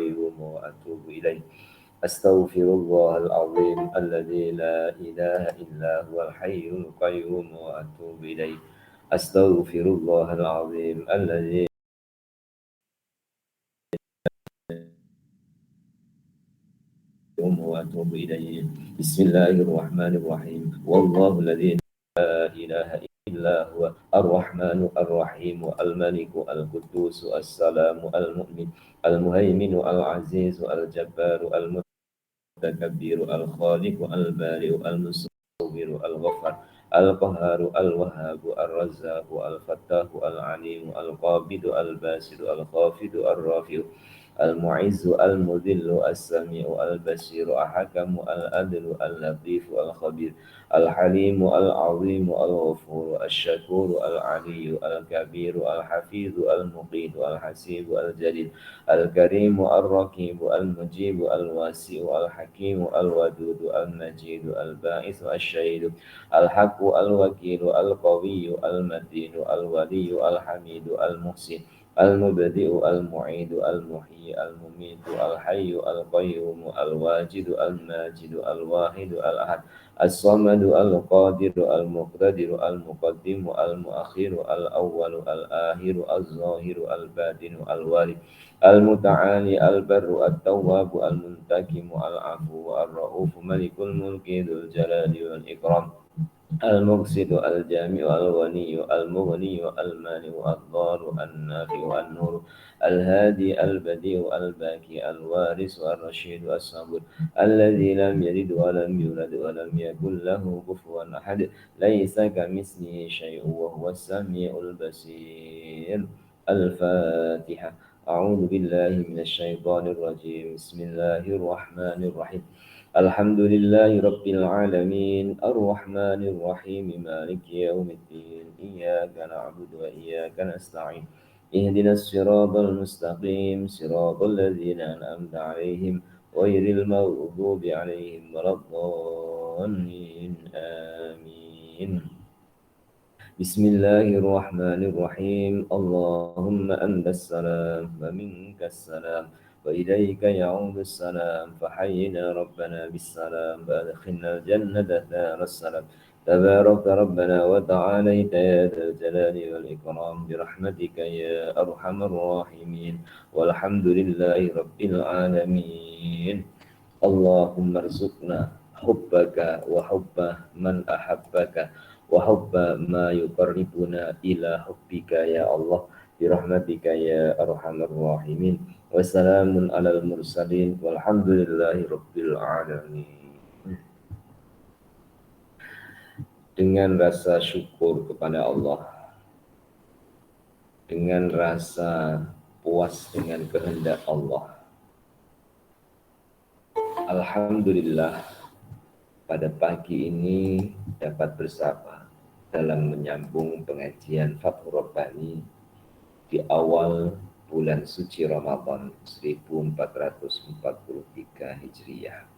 القيوم وأتوب إليه. أستغفر الله العظيم الذي لا إله إلا هو الحي القيوم وأتوب إليه. أستغفر الله العظيم الذي وأتوب إليه. بسم الله الرحمن الرحيم. والله الذي لا إله إلا هو الرحمن الرحيم الملك القدوس السلام المؤمن المهيمن العزيز الجبار المتكبر الخالق البارئ المصور الغفار القهار الوهاب الرزاق الفتاح العليم القابض الباسط الخافض الرافع المعز المذل السميع البصير الحكم العدل اللطيف الخبير الحليم العظيم الغفور الشكور العلي الكبير الحفيظ المقيت الحسيب الجليل الكريم الرقيب المجيب الواسع الحكيم الودود المجيد الباعث الشهيد الحق الوكيل القوي المتين الولي الحميد المحسن المبدئ المعيد المحيي المميت الحي القيوم الواجد الماجد الواحد الأحد الصمد القادر المقتدر المقدم المؤخر الأول الآخر الظاهر الباطن الوارث المتعالي البر التواب المنتقم العفو الرؤوف ملك الملك ذو الجلال والإكرام المقسط الجامع الغني المغني المانع الضار النافع النور الهادي البديع الباكي الوارث الرشيد الصبور الذي لم يلد ولم يولد ولم يكن له كفوا أحد ليس كمثله شيء وهو السميع البصير. الفاتحة. أعوذ بالله من الشيطان الرجيم. بسم الله الرحمن الرحيم. الحمد لله رب العالمين الرحمن الرحيم مالك يوم الدين إياك نعبد وإياك نستعين اهدنا الصراط المستقيم صراط الذين أنعمت عليهم غير المغضوب عليهم ولا الضالين آمين. بسم الله الرحمن الرحيم. اللهم أنت السلام ومنك السلام وإليك يعود السلام فحينا ربنا بالسلام وأدخلنا الجنة دار السلام. تبارك ربنا وتعاليت يا ذا الجلال والإكرام برحمتك يا أرحم الراحمين والحمد لله رب العالمين. اللهم ارزقنا حبك وحب من أحبك وحب ما يقربنا إلى حبك يا الله برحمتك يا أرحم الراحمين. وسلام على المرسلين والحمد لله رب العالمين. Dengan rasa syukur kepada Allah, dengan rasa puas dengan kehendak Allah, alhamdulillah pada pagi ini dapat bersama dalam menyambung pengajian Fathur Rabbani di awal bulan suci Ramadan 1443 Hijriah.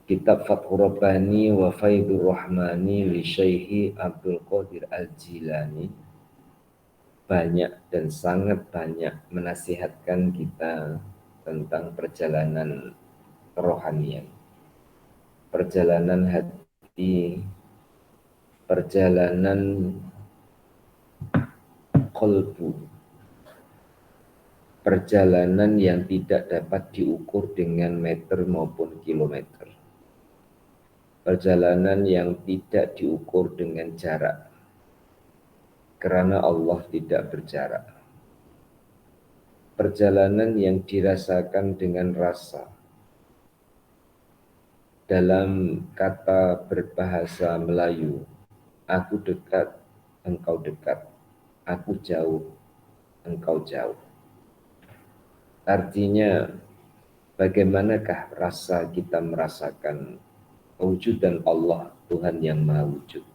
Kitab Fathur Rabbani wa Faidur Rahmani li Syekhi Abdul Qadir Al-Jilani banyak dan sangat banyak menasihatkan kita tentang perjalanan kerohanian, perjalanan hati, perjalanan qalbu, perjalanan yang tidak dapat diukur dengan meter maupun kilometer, perjalanan yang tidak diukur dengan jarak, karena Allah tidak berjarak, perjalanan yang dirasakan dengan rasa. Dalam kata berbahasa Melayu, aku dekat, engkau dekat, aku jauh, engkau jauh. Artinya, bagaimanakah rasa kita merasakan kewujudan Allah, Tuhan yang Maha Wujud.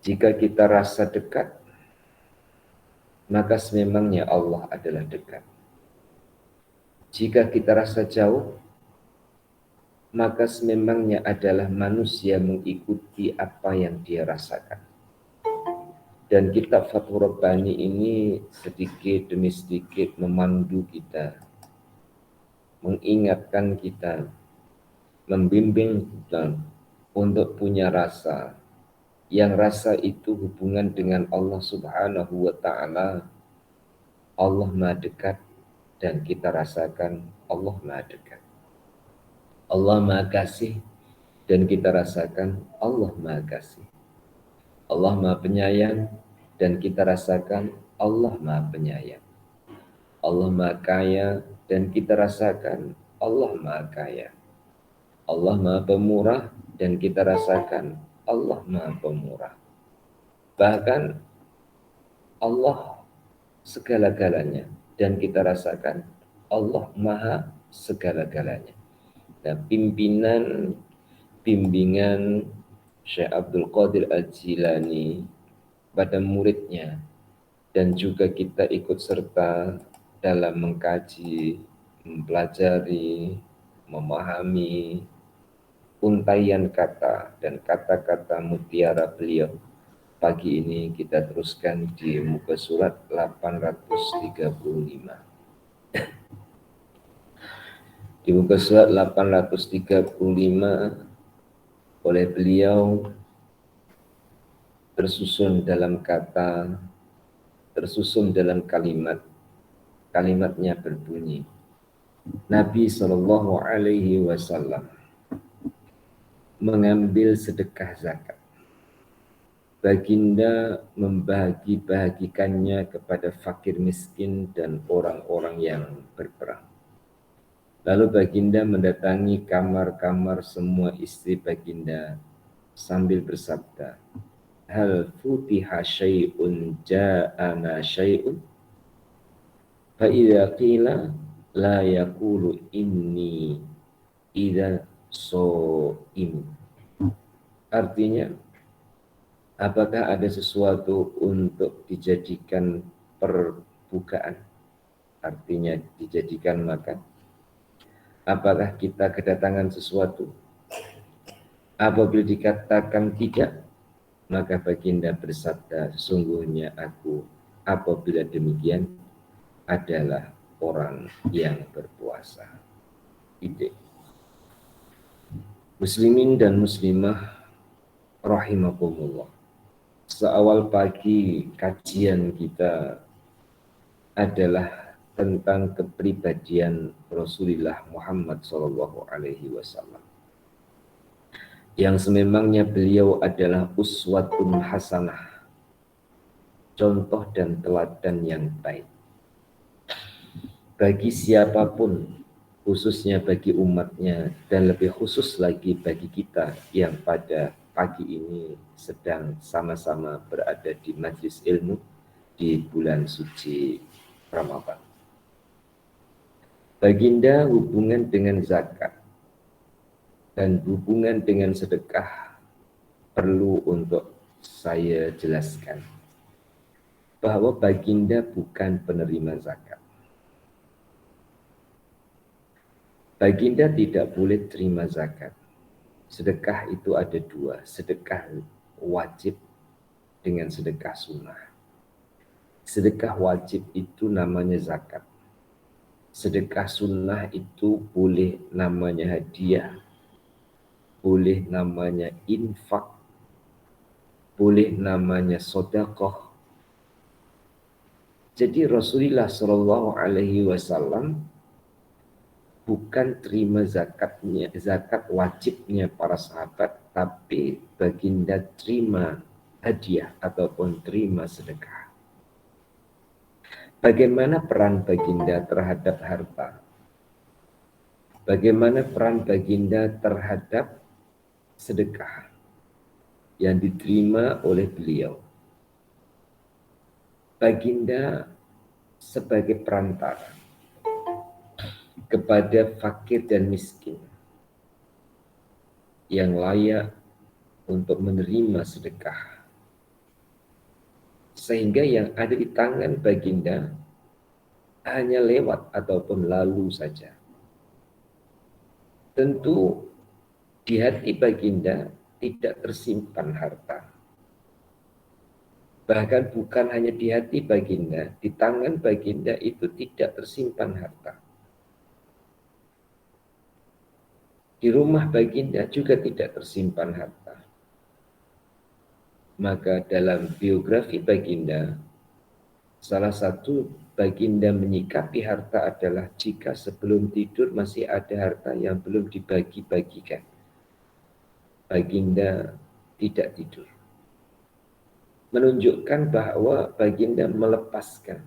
Jika kita rasa dekat, maka sememangnya Allah adalah dekat. Jika kita rasa jauh, maka sememangnya adalah manusia mengikuti apa yang dia rasakan. Dan kitab Fathur Rabbani ini sedikit demi sedikit memandu kita, mengingatkan kita, membimbing kita untuk punya rasa. Yang rasa itu hubungan dengan Allah Subhanahu wa Ta'ala. Allah Maha dekat dan kita rasakan Allah Maha dekat. Allah Maha kasih dan kita rasakan Allah Maha kasih. Allah Maha penyayang dan kita rasakan Allah Maha penyayang. Allah Maha kaya dan kita rasakan Allah Maha kaya. Allah Maha pemurah dan kita rasakan Allah Maha pemurah. Bahkan Allah segala-galanya dan kita rasakan Allah Maha segala-galanya. Nah, bimbingan Syekh Abdul Qadir Al-Jilani pada muridnya dan juga kita ikut serta dalam mengkaji, mempelajari, memahami untaian kata dan kata-kata mutiara beliau. Pagi ini kita teruskan di muka surat 835. Di muka surat 835 oleh beliau tersusun dalam kalimat. Kalimatnya berbunyi, Nabi Shallallahu Alaihi Wasallam mengambil sedekah zakat. Baginda membagi-bagikannya kepada fakir miskin dan orang-orang yang berperang. Lalu baginda mendatangi kamar-kamar semua istri baginda sambil bersabda, Hal futiha syai'un ja'ana syai'un? Fa'idha qila la yakulu inni idha so'im. Artinya, apakah ada sesuatu untuk dijadikan perbukaan? Artinya dijadikan makan. Apakah kita kedatangan sesuatu? Apabila dikatakan tidak, maka baginda bersabda, sesungguhnya aku apabila demikian adalah orang yang berpuasa. Ide. Muslimin dan muslimah rahimakumullah. Seawal pagi kajian kita adalah tentang kepribadian Rasulullah Muhammad Sallallahu Alaihi Wasallam, yang sememangnya beliau adalah uswatun hasanah, contoh dan teladan yang baik bagi siapapun, khususnya bagi umatnya dan lebih khusus lagi bagi kita yang pada pagi ini sedang sama-sama berada di majlis ilmu di bulan suci Ramadan. Baginda hubungan dengan zakat dan hubungan dengan sedekah perlu untuk saya jelaskan bahwa baginda bukan penerima zakat. Baginda tidak boleh terima zakat. Sedekah itu ada dua, sedekah wajib dengan sedekah sunnah. Sedekah wajib itu namanya zakat. Sedekah sunnah itu boleh namanya hadiah, boleh namanya infak, boleh namanya sedekah. Jadi Rasulullah Shallallahu Alaihi Wasallam bukan terima zakatnya, zakat wajibnya para sahabat, tapi baginda terima hadiah ataupun terima sedekah. Bagaimana peran baginda terhadap harta? Bagaimana peran baginda terhadap sedekah yang diterima oleh beliau? Baginda sebagai perantara kepada fakir dan miskin yang layak untuk menerima sedekah, sehingga yang ada di tangan baginda hanya lewat ataupun lalu saja. Tentu di hati baginda tidak tersimpan harta. Bahkan bukan hanya di hati baginda, di tangan baginda itu tidak tersimpan harta. Di rumah baginda juga tidak tersimpan harta. Maka dalam biografi baginda, salah satu baginda menyikapi harta adalah jika sebelum tidur masih ada harta yang belum dibagi-bagikan. Baginda tidak tidur. Menunjukkan bahwa baginda melepaskan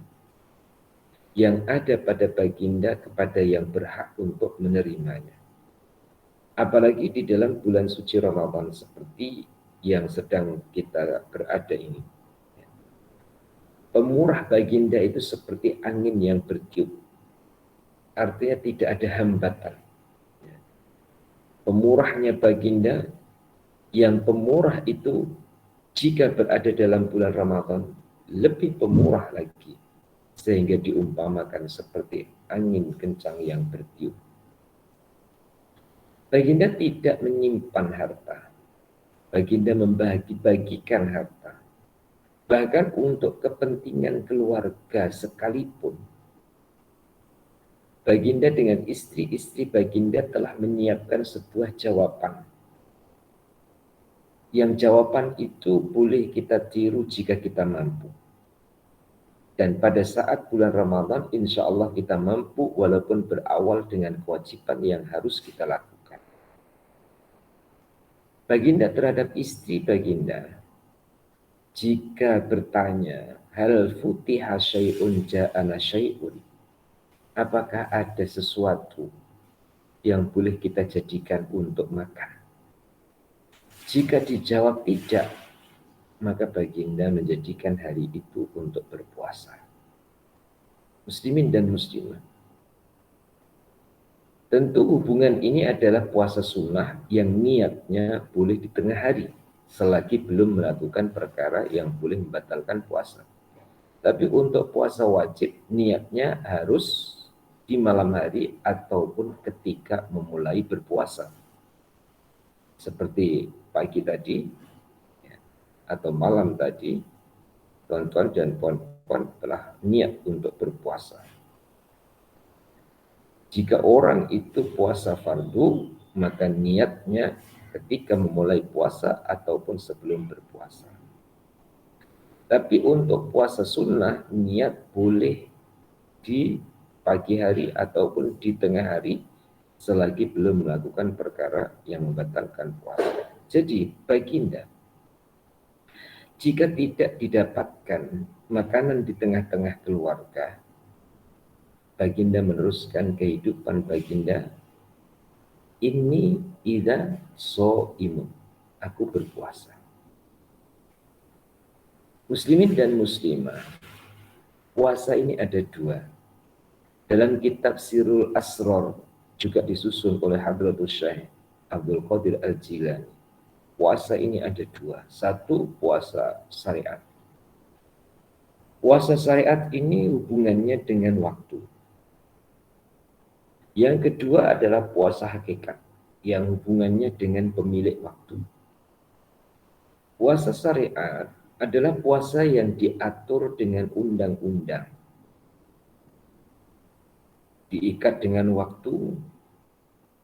yang ada pada baginda kepada yang berhak untuk menerimanya. Apalagi di dalam bulan suci Ramadan seperti yang sedang kita berada ini. Pemurah baginda itu seperti angin yang bertiup. Artinya tidak ada hambatan. Pemurahnya baginda, yang pemurah itu jika berada dalam bulan Ramadan lebih pemurah lagi, sehingga diumpamakan seperti angin kencang yang bertiup. Baginda tidak menyimpan harta. Baginda membagi-bagikan harta. Bahkan untuk kepentingan keluarga sekalipun. Baginda dengan istri-istri baginda telah menyiapkan sebuah jawaban. Yang jawaban itu boleh kita tiru jika kita mampu. Dan pada saat bulan Ramadan, insya Allah kita mampu walaupun berawal dengan kewajiban yang harus kita lakukan. Baginda terhadap istri baginda, jika bertanya, hal futiha syai'un ja'ana syai'un, apakah ada sesuatu yang boleh kita jadikan untuk makan? Jika dijawab tidak, maka baginda menjadikan hari itu untuk berpuasa. Muslimin dan muslimah, tentu hubungan ini adalah puasa sunnah yang niatnya boleh di tengah hari, selagi belum melakukan perkara yang boleh membatalkan puasa. Tapi untuk puasa wajib, niatnya harus di malam hari ataupun ketika memulai berpuasa. Seperti pagi tadi, atau malam tadi, tuan-tuan dan puan-puan telah niat untuk berpuasa. Jika orang itu puasa fardu, maka niatnya ketika memulai puasa ataupun sebelum berpuasa. Tapi untuk puasa sunnah, niat boleh di pagi hari ataupun di tengah hari selagi belum melakukan perkara yang membatalkan puasa. Jadi baginda, jika tidak didapatkan makanan di tengah-tengah keluarga, baginda meneruskan kehidupan baginda, ini idza shaimun, aku berpuasa. Muslimin dan muslimah, puasa ini ada dua. Dalam kitab Sirul Asrar juga disusun oleh Hadratus Syekh Abdul Qadir Al-Jilani. Puasa ini ada dua. Satu, puasa syariat. Puasa syariat ini hubungannya dengan waktu. Yang kedua adalah puasa hakikat, yang hubungannya dengan pemilik waktu. Puasa syariat adalah puasa yang diatur dengan undang-undang. Diikat dengan waktu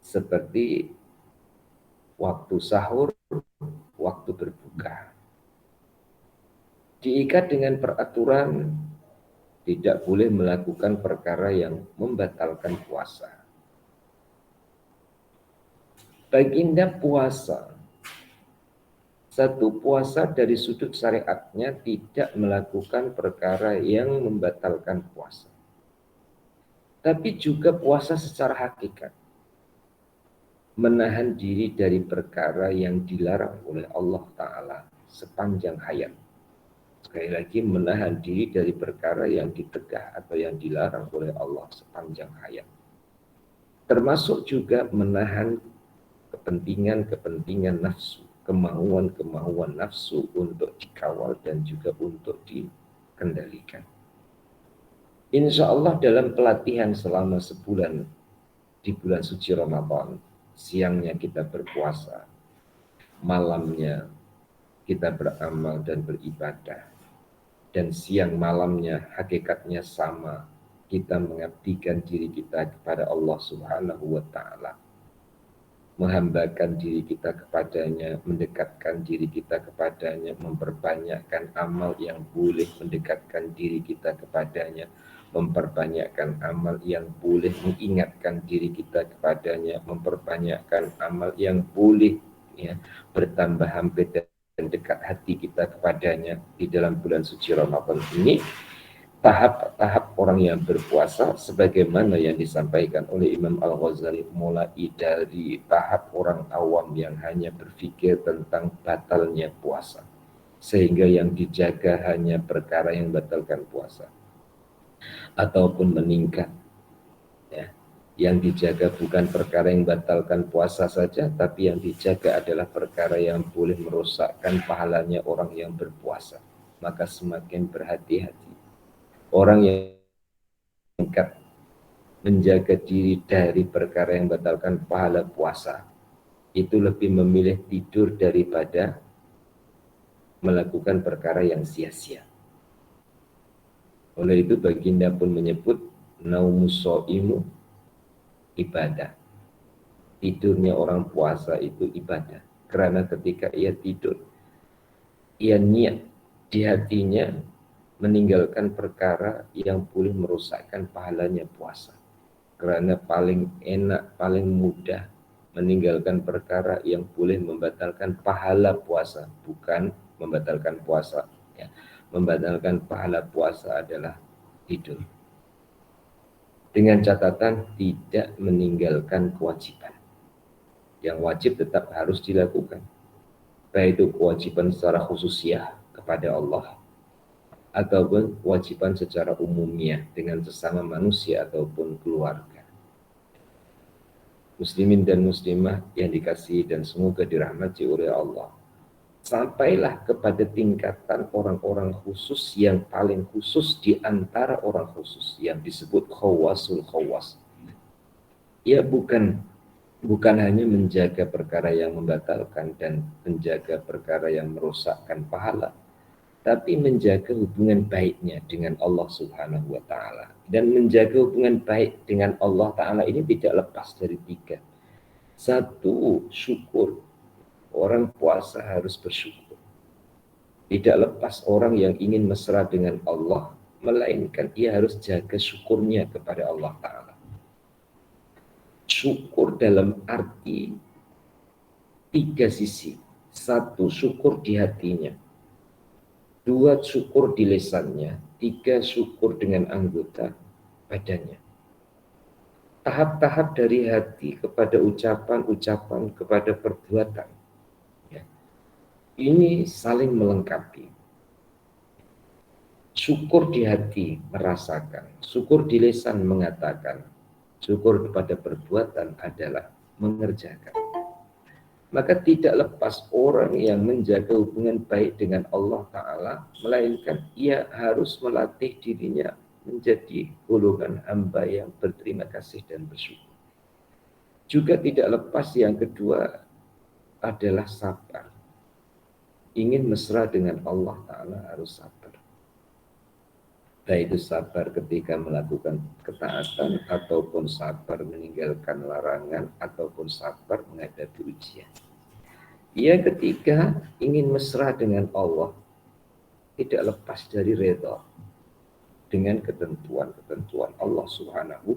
seperti waktu sahur, waktu berbuka. Diikat dengan peraturan tidak boleh melakukan perkara yang membatalkan puasa. Baginda puasa, satu puasa dari sudut syariatnya tidak melakukan perkara yang membatalkan puasa. Tapi juga puasa secara hakikat, menahan diri dari perkara yang dilarang oleh Allah Ta'ala sepanjang hayat. Sekali lagi, menahan diri dari perkara yang ditegah atau yang dilarang oleh Allah sepanjang hayat. Termasuk juga menahan kepentingan-kepentingan nafsu, kemauan-kemauan nafsu untuk dikawal dan juga untuk dikendalikan. Insya Allah dalam pelatihan selama sebulan di bulan suci Ramadan, siangnya kita berpuasa, malamnya kita beramal dan beribadah. dan siang malamnya hakikatnya sama. Kita mengabdikan diri kita kepada Allah Subhanahu wa Ta'ala, menghambakan diri kita kepadanya, mendekatkan diri kita kepadanya, memperbanyakkan amal yang boleh mendekatkan diri kita kepadanya, memperbanyakkan amal yang boleh mengingatkan diri kita kepadanya, memperbanyakkan amal yang boleh ya bertambah hampir dan dekat hati kita kepadanya di dalam bulan suci Ramadan ini. Tahap-tahap orang yang berpuasa sebagaimana yang disampaikan oleh Imam Al-Ghazali, mulai dari tahap orang awam yang hanya berpikir tentang batalnya puasa, sehingga yang dijaga hanya perkara yang batalkan puasa, ataupun meningkat ya. Yang dijaga bukan perkara yang batalkan puasa saja, tapi yang dijaga adalah perkara yang boleh merusakkan pahalanya orang yang berpuasa. Maka semakin berhati-hati orang yang menjaga diri dari perkara yang membatalkan pahala puasa, itu lebih memilih tidur daripada melakukan perkara yang sia-sia. Oleh itu baginda pun menyebut naumus shaimu ibadah. Tidurnya orang puasa itu ibadah, karena ketika ia tidur, ia niat di hatinya meninggalkan perkara yang boleh merusakkan pahalanya puasa. Karena paling enak, paling mudah meninggalkan perkara yang boleh membatalkan pahala puasa, bukan membatalkan puasa ya. Membatalkan pahala puasa adalah tidur, dengan catatan tidak meninggalkan kewajiban. Yang wajib tetap harus dilakukan, baik itu kewajiban secara khususiyah kepada Allah ataupun kewajiban secara umumnya dengan sesama manusia ataupun keluarga. Muslimin dan muslimah yang dikasihi dan semoga dirahmati oleh Allah, sampailah kepada tingkatan orang-orang khusus yang paling khusus di antara orang khusus yang disebut khawasul khawas. Ya bukan hanya menjaga perkara yang membatalkan dan menjaga perkara yang merusakkan pahala, tapi menjaga hubungan baiknya dengan Allah Subhanahu wa Ta'ala. Dan menjaga hubungan baik dengan Allah Ta'ala ini tidak lepas dari tiga. Satu, syukur. Orang puasa harus bersyukur. Tidak lepas orang yang ingin mesra dengan Allah, melainkan ia harus jaga syukurnya kepada Allah Ta'ala. Syukur dalam arti tiga sisi. Satu, syukur di hatinya. Dua, syukur di lisannya. Tiga, syukur dengan anggota badannya. Tahap-tahap dari hati kepada ucapan-ucapan, kepada perbuatan. Ya. Ini saling melengkapi. Syukur di hati merasakan, syukur di lisan mengatakan, syukur kepada perbuatan adalah mengerjakan. Maka tidak lepas orang yang menjaga hubungan baik dengan Allah Ta'ala, melainkan ia harus melatih dirinya menjadi golongan hamba yang berterima kasih dan bersyukur. Juga tidak lepas yang kedua adalah sabar. Ingin mesra dengan Allah Ta'ala harus sabar. Baik itu sabar ketika melakukan ketaatan, ataupun sabar meninggalkan larangan, ataupun sabar menghadapi ujian. Yang ketiga, ingin mesra dengan Allah tidak lepas dari redha dengan ketentuan-ketentuan Allah Subhanahu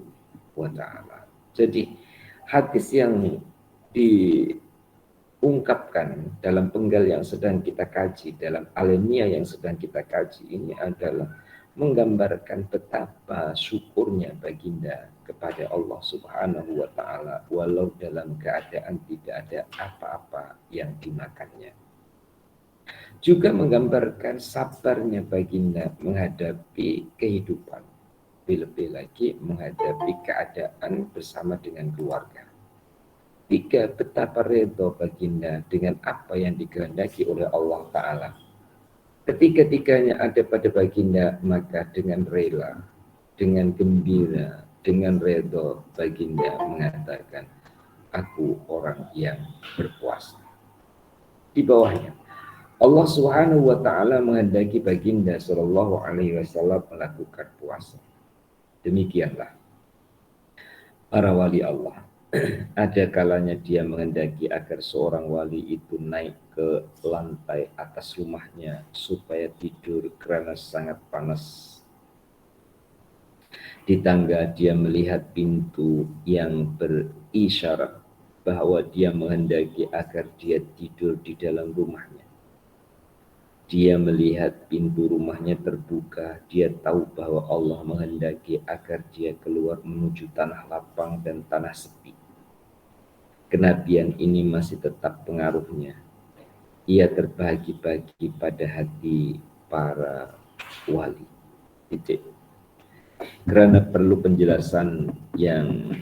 wa Ta'ala. Jadi hadis yang diungkapkan dalam penggal yang sedang kita kaji, dalam alinea yang sedang kita kaji ini adalah menggambarkan betapa syukurnya baginda kepada Allah Subhanahu wa Ta'ala walau dalam keadaan tidak ada apa-apa yang dimakannya. Juga menggambarkan sabarnya baginda menghadapi kehidupan, lebih-lebih lagi menghadapi keadaan bersama dengan keluarga. Tiga, betapa redha baginda dengan apa yang dikehendaki oleh Allah Ta'ala. Ketiga-tiganya ada pada baginda, maka dengan rela, dengan gembira, dengan redha baginda mengatakan, aku orang yang berpuasa. Di bawahnya, Allah Subhanahu wa taala menghendaki baginda sallallahu alaihi wasallam melakukan puasa. Demikianlah para wali Allah. Ada kalanya dia menghendaki agar seorang wali itu naik ke lantai atas rumahnya supaya tidur karena sangat panas. Di tangga dia melihat pintu yang berisyarat bahwa dia menghendaki agar dia tidur di dalam rumahnya. Dia melihat pintu rumahnya terbuka, dia tahu bahwa Allah menghendaki agar dia keluar menuju tanah lapang dan tanah sepi. Kenabian ini masih tetap pengaruhnya. Ia terbagi-bagi pada hati para wali. Titik. Karena perlu penjelasan yang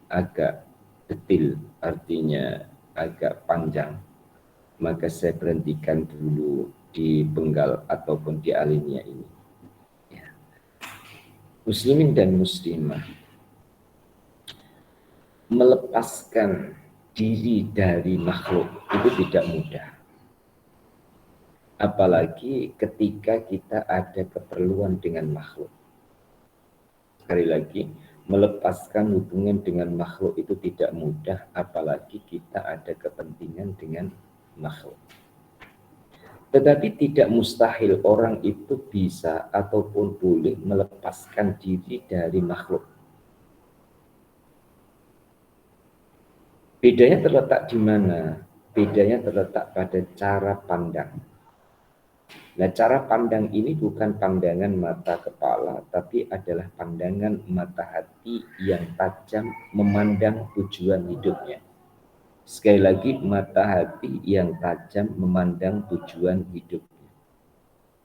agak detail, artinya agak panjang, maka saya berhentikan dulu di penggal ataupun di alinea ini. Ya. Muslimin dan muslimah melepaskan diri dari makhluk itu tidak mudah. Apalagi ketika kita ada keperluan dengan makhluk. Sekali lagi, melepaskan hubungan dengan makhluk itu tidak mudah, apalagi kita ada kepentingan dengan makhluk. Tetapi tidak mustahil orang itu bisa ataupun boleh melepaskan diri dari makhluk. Bedanya terletak di mana? Bedanya terletak pada cara pandang. Nah, cara pandang ini bukan pandangan mata kepala, tapi adalah pandangan mata hati yang tajam memandang tujuan hidupnya. Sekali lagi, mata hati yang tajam memandang tujuan hidupnya.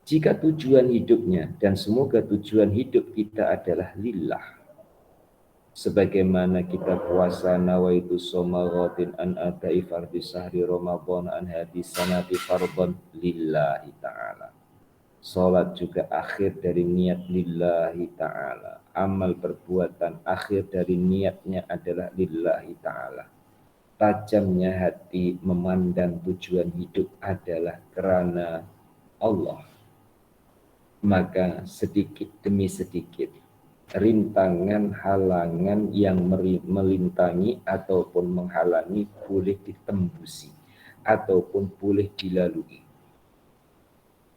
Jika tujuan hidupnya dan semoga tujuan hidup kita adalah lillah. Sebagaimana kita puasa nawaitu somaratin an adai fardhi sahri Ramadan an hadis sanati fardhan lillahi ta'ala. Salat juga akhir dari niat lillahi ta'ala. Amal perbuatan akhir dari niatnya adalah lillahi ta'ala. Tajamnya hati memandang tujuan hidup adalah karena Allah. Maka sedikit demi sedikit rintangan halangan yang melintangi ataupun menghalangi boleh ditembusi ataupun boleh dilalui.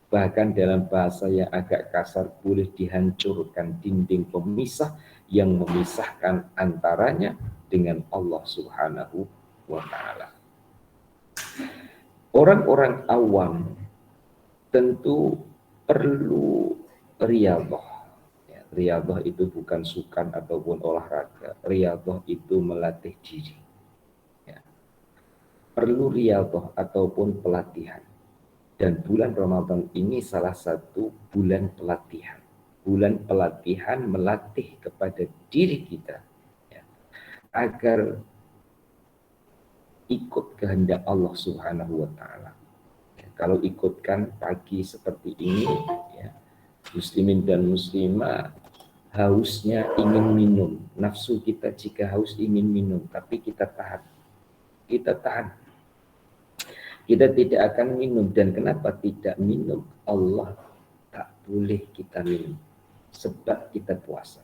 Bahkan dalam bahasa yang agak kasar boleh dihancurkan dinding pemisah yang memisahkan antaranya dengan Allah Subhanahu wa ta'ala. Orang-orang awam tentu perlu riyadhah. Ya, riyadhah itu bukan sukan ataupun olahraga. Riyadhah itu melatih diri. Ya. Perlu riyadhah ataupun pelatihan. Dan bulan Ramadan ini salah satu bulan pelatihan. Bulan pelatihan melatih kepada diri kita ya, agar ikut kehendak Allah Subhanahu wa ta'ala. Kalau ikutkan pagi seperti ini, ya, muslimin dan muslimah hausnya ingin minum. Nafsu kita jika haus ingin minum, tapi kita tahan. Kita tahan. Kita tidak akan minum. Dan kenapa tidak minum? Allah tak boleh kita minum. Sebab kita puasa.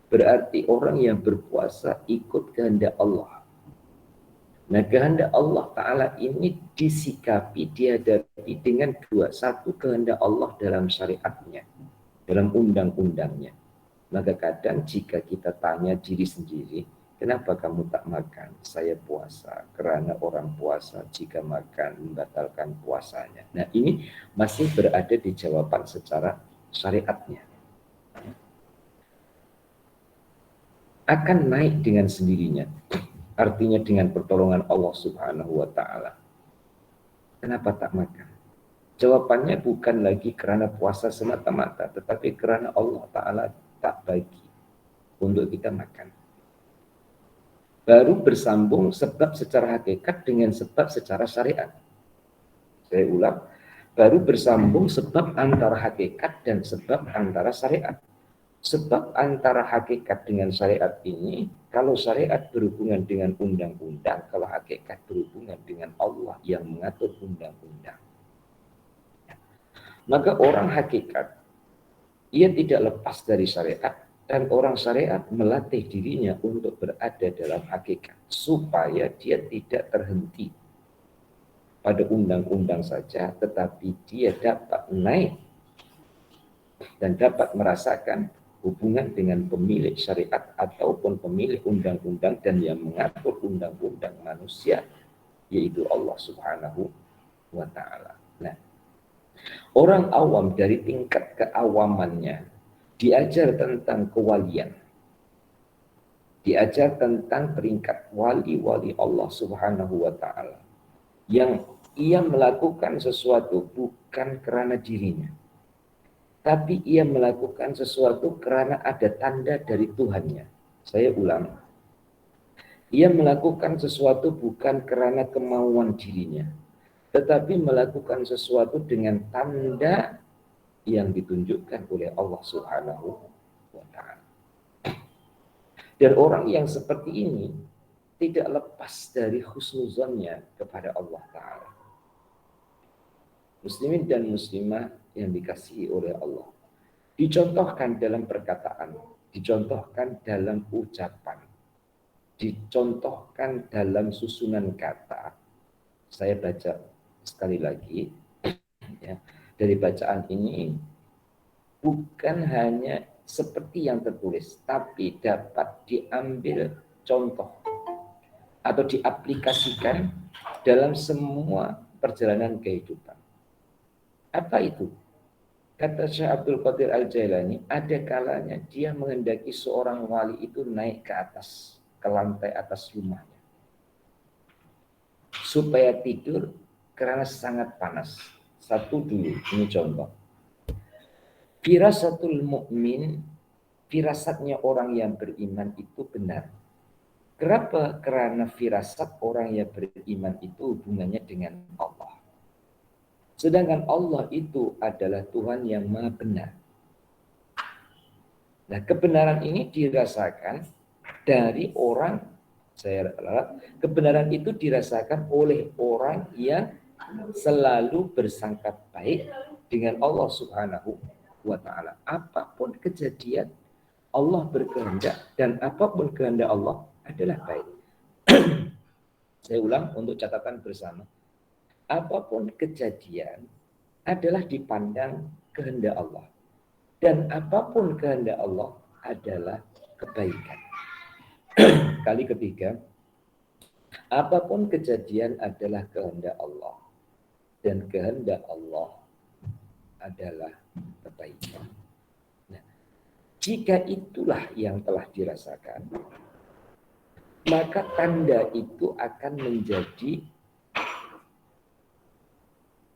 Berarti orang yang berpuasa ikut kehendak Allah. Nah, kehendak Allah Ta'ala ini disikapi, dihadapi dengan dua. Satu, kehendak Allah dalam syariatnya, dalam undang-undangnya. Maka kadang jika kita tanya diri sendiri, kenapa kamu tak makan? Saya puasa. Karena orang puasa jika makan membatalkan puasanya. Nah, ini masih berada di jawaban secara syariatnya. Akan naik dengan sendirinya. Artinya dengan pertolongan Allah Subhanahu wa ta'ala. Kenapa tak makan? Jawabannya bukan lagi karena puasa semata-mata, tetapi karena Allah Ta'ala tak bagi untuk kita makan. Baru bersambung sebab secara hakikat dengan sebab secara syariat. Saya ulang, baru bersambung sebab antara hakikat dan sebab antara syariat. Sebab antara hakikat dengan syariat ini, kalau syariat berhubungan dengan undang-undang, kalau hakikat berhubungan dengan Allah yang mengatur undang-undang. Maka orang hakikat, ia tidak lepas dari syariat, dan orang syariat melatih dirinya untuk berada dalam hakikat supaya dia tidak terhenti pada undang-undang saja, tetapi dia dapat naik dan dapat merasakan hubungan dengan pemilik syariat ataupun pemilik undang-undang dan yang mengatur undang-undang manusia, yaitu Allah Subhanahu wa Ta'ala. Nah, orang awam dari tingkat keawamannya diajar tentang kewalian, diajar tentang peringkat wali-wali Allah Subhanahu wa Ta'ala, yang ia melakukan sesuatu bukan karena dirinya, tapi ia melakukan sesuatu karena ada tanda dari Tuhannya. Saya ulang, ia melakukan sesuatu bukan karena kemauan dirinya, tetapi melakukan sesuatu dengan tanda yang ditunjukkan oleh Allah Subhanahu wa Ta'ala. Dan orang yang seperti ini tidak lepas dari husnuzonnya kepada Allah Ta'ala. Muslimin dan muslimah yang dikasihi oleh Allah, dicontohkan dalam perkataan, dicontohkan dalam ucapan, dicontohkan dalam susunan kata. Saya baca sekali lagi ya, dari bacaan ini bukan hanya seperti yang tertulis, tapi dapat diambil contoh atau diaplikasikan dalam semua perjalanan kehidupan. Apa itu? Kata Syekh Abdul Qadir Al-Jailani, ada kalanya dia menghendaki seorang wali itu naik ke atas, ke lantai atas rumahnya, supaya tidur karena sangat panas. Satu dulu, ini contoh. Firasatul mu'min, firasatnya orang yang beriman itu benar. Kenapa? Karena firasat orang yang beriman itu hubungannya dengan Allah. Sedangkan Allah itu adalah Tuhan yang Maha Benar. Nah, kebenaran ini dirasakan dari orang, kebenaran itu dirasakan oleh orang yang selalu bersangka baik dengan Allah Subhanahu wa Ta'ala. Apapun kejadian, Allah berkehendak, dan apapun kehendak Allah adalah baik. Saya ulang untuk catatan bersama. Apapun kejadian adalah dipandang kehendak Allah. Dan apapun kehendak Allah adalah kebaikan. Kali ketiga, apapun kejadian adalah kehendak Allah. Dan kehendak Allah adalah kebaikan. Nah, jika itulah yang telah dirasakan, maka tanda itu akan menjadi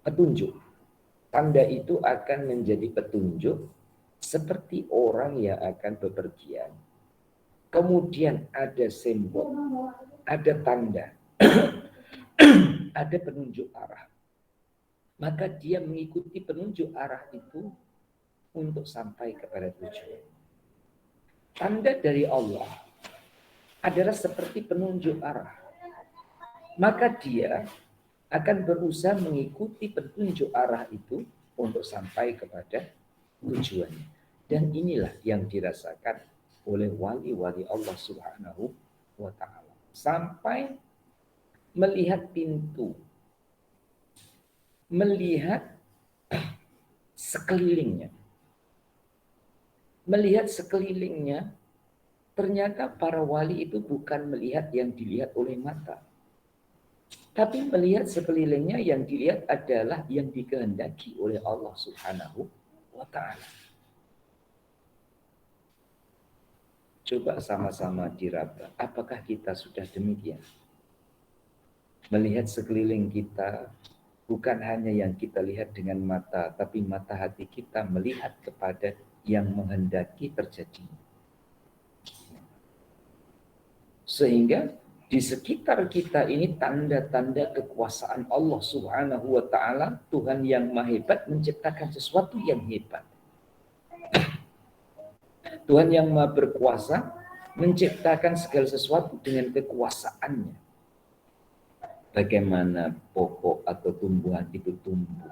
petunjuk. Tanda itu akan menjadi petunjuk seperti orang yang akan bepergian. Kemudian ada simbol, ada tanda, ada penunjuk arah. Maka dia mengikuti penunjuk arah itu untuk sampai kepada tujuan. Tanda dari Allah adalah seperti penunjuk arah. Maka dia akan berusaha mengikuti petunjuk arah itu untuk sampai kepada tujuannya. Dan inilah yang dirasakan oleh wali-wali Allah Subhanahu wa Ta'ala. Sampai melihat pintu, melihat sekelilingnya. Melihat sekelilingnya, ternyata para wali itu bukan melihat yang dilihat oleh mata. Tapi melihat sekelilingnya, yang dilihat adalah yang dikehendaki oleh Allah Subhanahu wa Ta'ala. Coba sama-sama diraba, apakah kita sudah demikian? Melihat sekeliling kita, bukan hanya yang kita lihat dengan mata, tapi mata hati kita melihat kepada yang menghendaki terjadi. Sehingga di sekitar kita ini tanda-tanda kekuasaan Allah Subhanahu wa Ta'ala, Tuhan yang Maha Hebat menciptakan sesuatu yang hebat. Tuhan yang Maha Berkuasa menciptakan segala sesuatu dengan kekuasaannya. Bagaimana pokok atau tumbuhan itu tumbuh.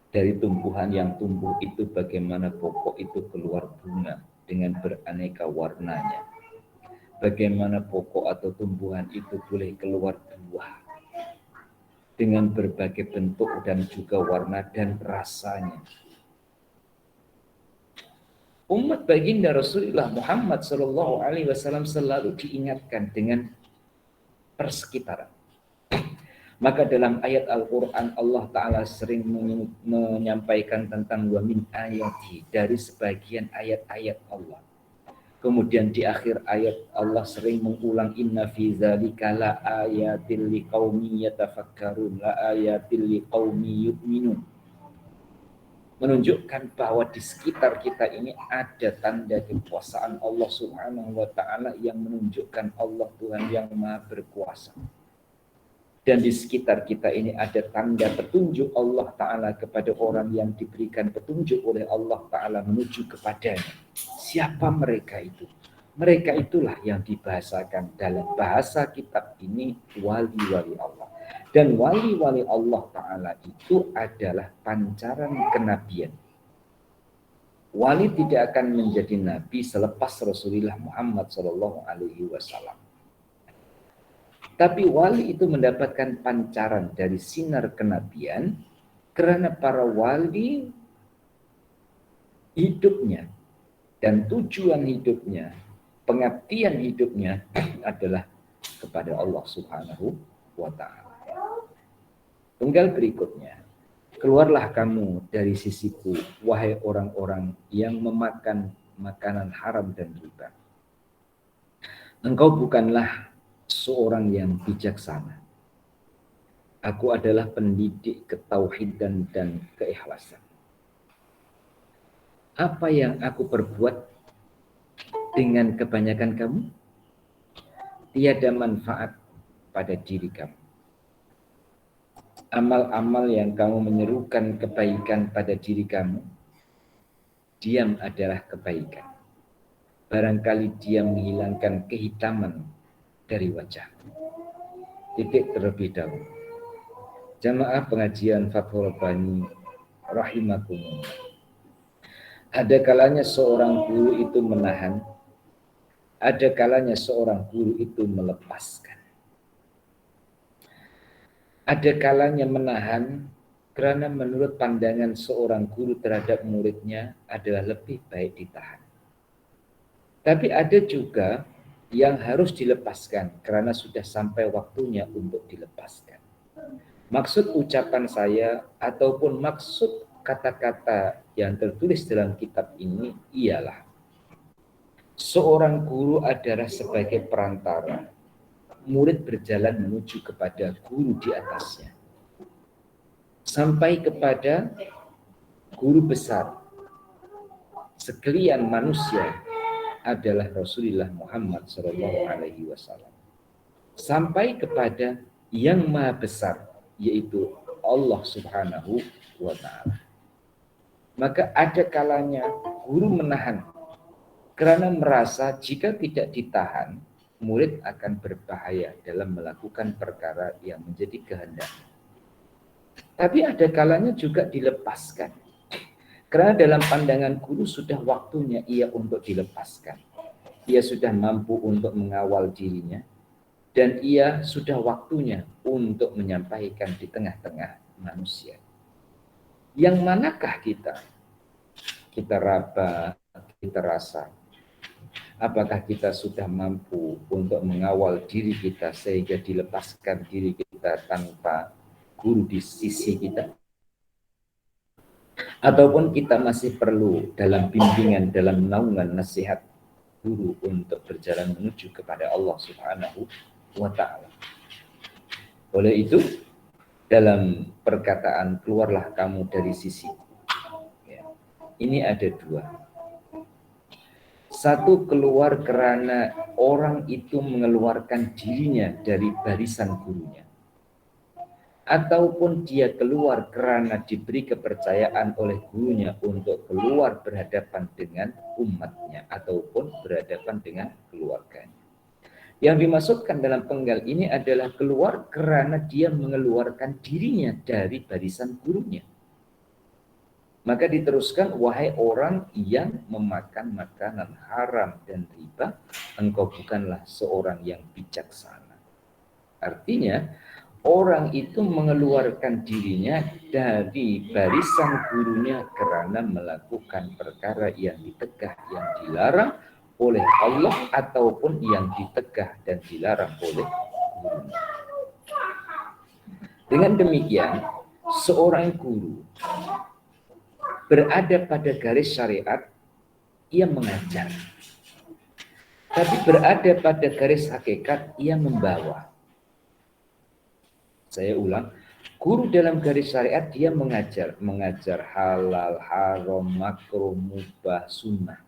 Dari tumbuhan yang tumbuh itu bagaimana pokok itu keluar bunga dengan beraneka warnanya. Bagaimana pokok atau tumbuhan itu boleh keluar buah dengan berbagai bentuk dan juga warna dan rasanya. Umat baginda Rasulullah Muhammad Shallallahu Alaihi Wasallam selalu diingatkan dengan persekitaran. Maka dalam ayat Al-Quran Allah Ta'ala sering menyampaikan tentang wa min ayati, dari sebagian ayat-ayat Allah. Kemudian di akhir ayat Allah sering mengulang inna fi dzalika la ayatil liqaumi yatafakkarun, la ayatil liqaumi yu'minun. Menunjukkan bahwa di sekitar kita ini ada tanda kekuasaan Allah Subhanahu wa Ta'ala yang menunjukkan Allah Tuhan yang Maha Berkuasa. Dan di sekitar kita ini ada tanda petunjuk Allah Ta'ala kepada orang yang diberikan petunjuk oleh Allah Ta'ala menuju kepadanya. Siapa mereka itu? Mereka itulah yang dibahasakan dalam bahasa kitab ini wali-wali Allah. Dan wali-wali Allah Ta'ala itu adalah pancaran kenabian. Wali tidak akan menjadi nabi selepas Rasulullah Muhammad SAW. Tapi wali itu mendapatkan pancaran dari sinar kenabian karena para wali hidupnya dan tujuan hidupnya, pengabdian hidupnya adalah kepada Allah Subhanahu wa Ta'ala. Tunggal berikutnya, keluarlah kamu dari sisiku, wahai orang-orang yang memakan makanan haram dan riba. Engkau bukanlah seorang yang bijaksana. Aku adalah pendidik ketauhidan dan keikhlasan. Apa yang aku perbuat dengan kebanyakan kamu? Tiada manfaat pada diri kamu. Amal-amal yang kamu menyerukan kebaikan pada diri kamu, diam adalah kebaikan. Barangkali dia menghilangkan kehitaman dari wajah. Titik terlebih dahulu. Jamaah pengajian Fathul Bani rahimakumullah. Ada kalanya seorang guru itu menahan, ada kalanya seorang guru itu melepaskan. Ada kalanya menahan karena menurut pandangan seorang guru terhadap muridnya adalah lebih baik ditahan. Tapi ada juga yang harus dilepaskan karena sudah sampai waktunya untuk dilepaskan. Maksud ucapan saya ataupun maksud kata-kata yang tertulis dalam kitab ini ialah seorang guru adalah sebagai perantara. Murid berjalan menuju kepada guru di atasnya. Sampai kepada guru besar. Sekalian manusia adalah Rasulullah Muhammad SAW. Sampai kepada yang maha besar, yaitu Allah Subhanahu wa Ta'ala. Maka ada kalanya guru menahan karena merasa jika tidak ditahan, murid akan berbahaya dalam melakukan perkara yang menjadi kehendaknya. Tapi ada kalanya juga dilepaskan. Karena dalam pandangan guru sudah waktunya ia untuk dilepaskan. Ia sudah mampu untuk mengawal dirinya. Dan ia sudah waktunya untuk menyampaikan di tengah-tengah manusia. Yang manakah kita? Kita raba, kita rasa. Apakah kita sudah mampu untuk mengawal diri kita sehingga dilepaskan diri kita tanpa guru di sisi kita? Ataupun kita masih perlu dalam bimbingan, dalam naungan nasihat guru untuk berjalan menuju kepada Allah Subhanahu wa Ta'ala. Oleh itu, dalam perkataan keluarlah kamu dari sisi. Ya, ini ada dua. Satu, keluar karena orang itu mengeluarkan dirinya dari barisan gurunya. Ataupun dia keluar karena diberi kepercayaan oleh gurunya untuk keluar berhadapan dengan umatnya ataupun berhadapan dengan keluarganya. Yang dimaksudkan dalam penggal ini adalah keluar karena dia mengeluarkan dirinya dari barisan gurunya. Maka diteruskan, wahai orang yang memakan makanan haram dan riba, engkau bukanlah seorang yang bijaksana. Artinya, orang itu mengeluarkan dirinya dari barisan gurunya karena melakukan perkara yang ditegah, yang dilarang oleh Allah ataupun yang ditegah dan dilarang oleh gurunya. Dengan demikian, seorang guru berada pada garis syariat, ia mengajar. Tapi berada pada garis hakikat, ia membawa. Saya ulang, guru dalam garis syariat dia mengajar halal, haram, makruh, mubah, sunnah.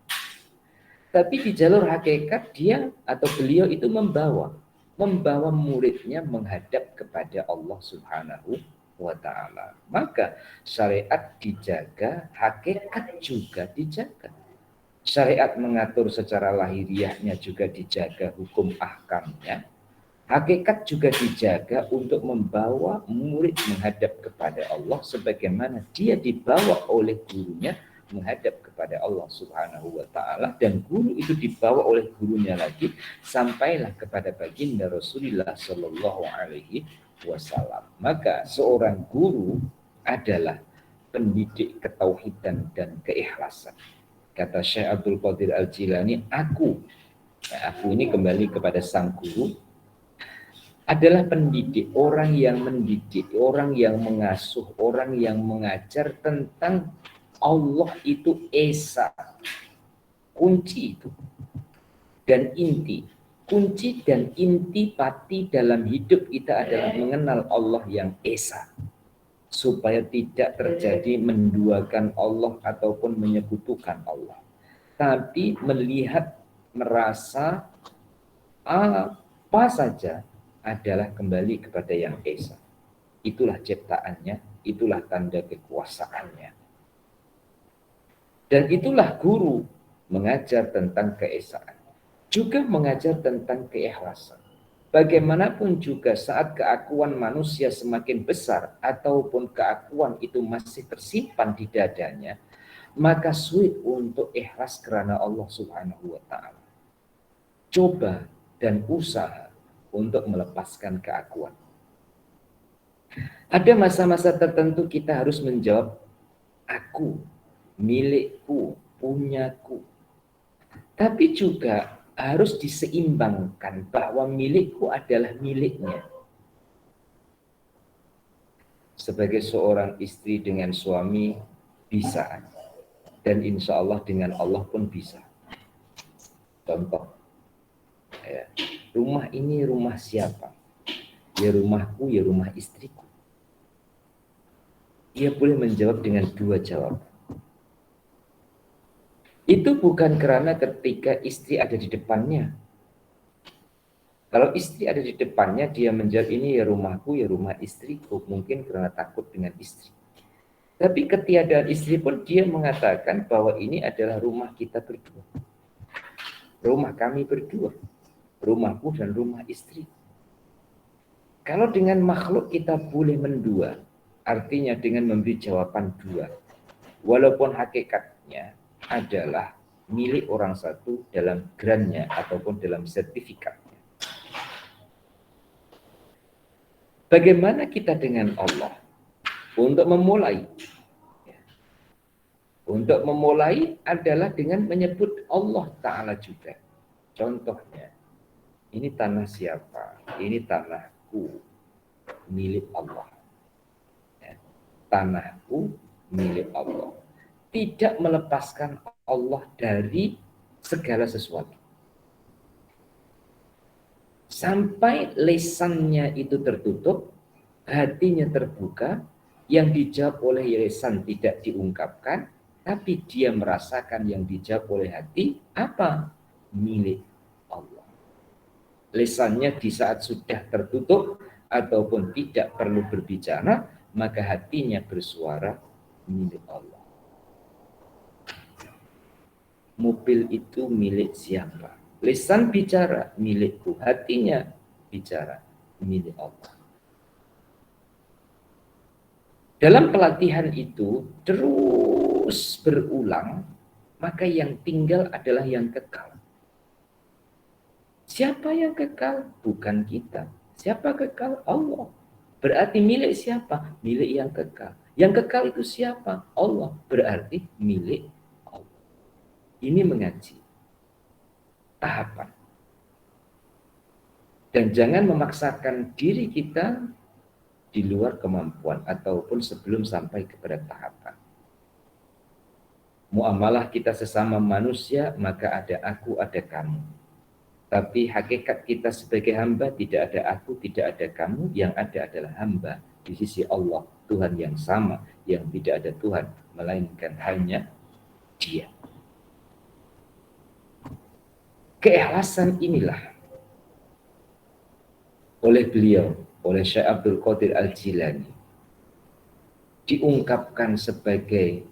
Tapi di jalur hakikat dia atau beliau itu membawa muridnya menghadap kepada Allah Subhanahu wa ta'ala. Maka syariat dijaga, hakikat juga dijaga. Syariat mengatur secara lahiriahnya juga dijaga hukum ahkamnya. Hakikat juga dijaga untuk membawa murid menghadap kepada Allah sebagaimana dia dibawa oleh gurunya menghadap kepada Allah Subhanahu wa ta'ala, dan guru itu dibawa oleh gurunya lagi sampailah kepada baginda Rasulullah Shallallahu alaihi wasallam. Maka seorang guru adalah pendidik ketauhidan dan keikhlasan. Kata Syekh Abdul Qadir Al-Jilani, aku ini kembali kepada sang guru, adalah pendidik, orang yang mendidik, orang yang mengasuh, orang yang mengajar tentang Allah itu esa, kunci itu dan inti. Kunci dan inti pati dalam hidup kita adalah mengenal Allah yang esa, supaya tidak terjadi menduakan Allah ataupun menyekutukan Allah, tapi melihat, merasa apa saja adalah kembali kepada yang esa. Itulah ciptaannya, itulah tanda kekuasaannya. Dan itulah guru mengajar tentang keesaan, juga mengajar tentang keikhlasan. Bagaimanapun juga saat keakuan manusia semakin besar ataupun keakuan itu masih tersimpan di dadanya, maka sulit untuk ikhlas karena Allah Subhanahu wa ta'ala. Coba dan usaha untuk melepaskan keakuan. Ada masa-masa tertentu kita harus menjawab, aku, milikku, punyaku. Tapi juga harus diseimbangkan bahwa milikku adalah miliknya. Sebagai seorang istri dengan suami bisa, dan insya Allah dengan Allah pun bisa. Contoh, ya, rumah ini rumah siapa? Ya rumahku, ya rumah istriku. Dia boleh menjawab dengan dua jawaban. Itu bukan karena ketika istri ada di depannya. Kalau istri ada di depannya, dia menjawab ini ya rumahku, ya rumah istriku. Mungkin karena takut dengan istri. Tapi ketiadaan istri pun dia mengatakan bahwa ini adalah rumah kita berdua. Rumah kami berdua. Rumahku dan rumah istri. Kalau dengan makhluk kita boleh mendua, artinya dengan memberi jawaban dua. Walaupun hakikatnya adalah milik orang satu dalam grannya ataupun dalam sertifikatnya. Bagaimana kita dengan Allah? Untuk memulai. Untuk memulai adalah dengan menyebut Allah Ta'ala juga. Contohnya, ini tanah siapa? Ini tanahku, milik Allah. Tanahku, milik Allah. Tidak melepaskan Allah dari segala sesuatu. Sampai lisannya itu tertutup, hatinya terbuka, yang dijawab oleh lisan tidak diungkapkan, tapi dia merasakan yang dijawab oleh hati, apa? Milik Allah. Lisannya di saat sudah tertutup, ataupun tidak perlu berbicara, maka hatinya bersuara, milik Allah. Mobil itu milik siapa? Lisan bicara, milikku. Hatinya bicara, milik Allah. Dalam pelatihan itu terus terus berulang, maka yang tinggal adalah yang kekal. Siapa yang kekal? Bukan kita. Siapa kekal? Allah. Berarti milik siapa? Milik yang kekal. Yang kekal itu siapa? Allah. Berarti milik Allah. Ini mengaji tahapan. Dan jangan memaksakan diri kita di luar kemampuan ataupun sebelum sampai kepada tahapan. Muamalah kita sesama manusia, maka ada aku, ada kamu. Tapi hakikat kita sebagai hamba tidak ada aku, tidak ada kamu, yang ada adalah hamba di sisi Allah, Tuhan yang sama, yang tidak ada Tuhan, melainkan hanya Dia. Keikhlasan inilah oleh beliau, oleh Syekh Abdul Qadir Al-Jilani, diungkapkan sebagai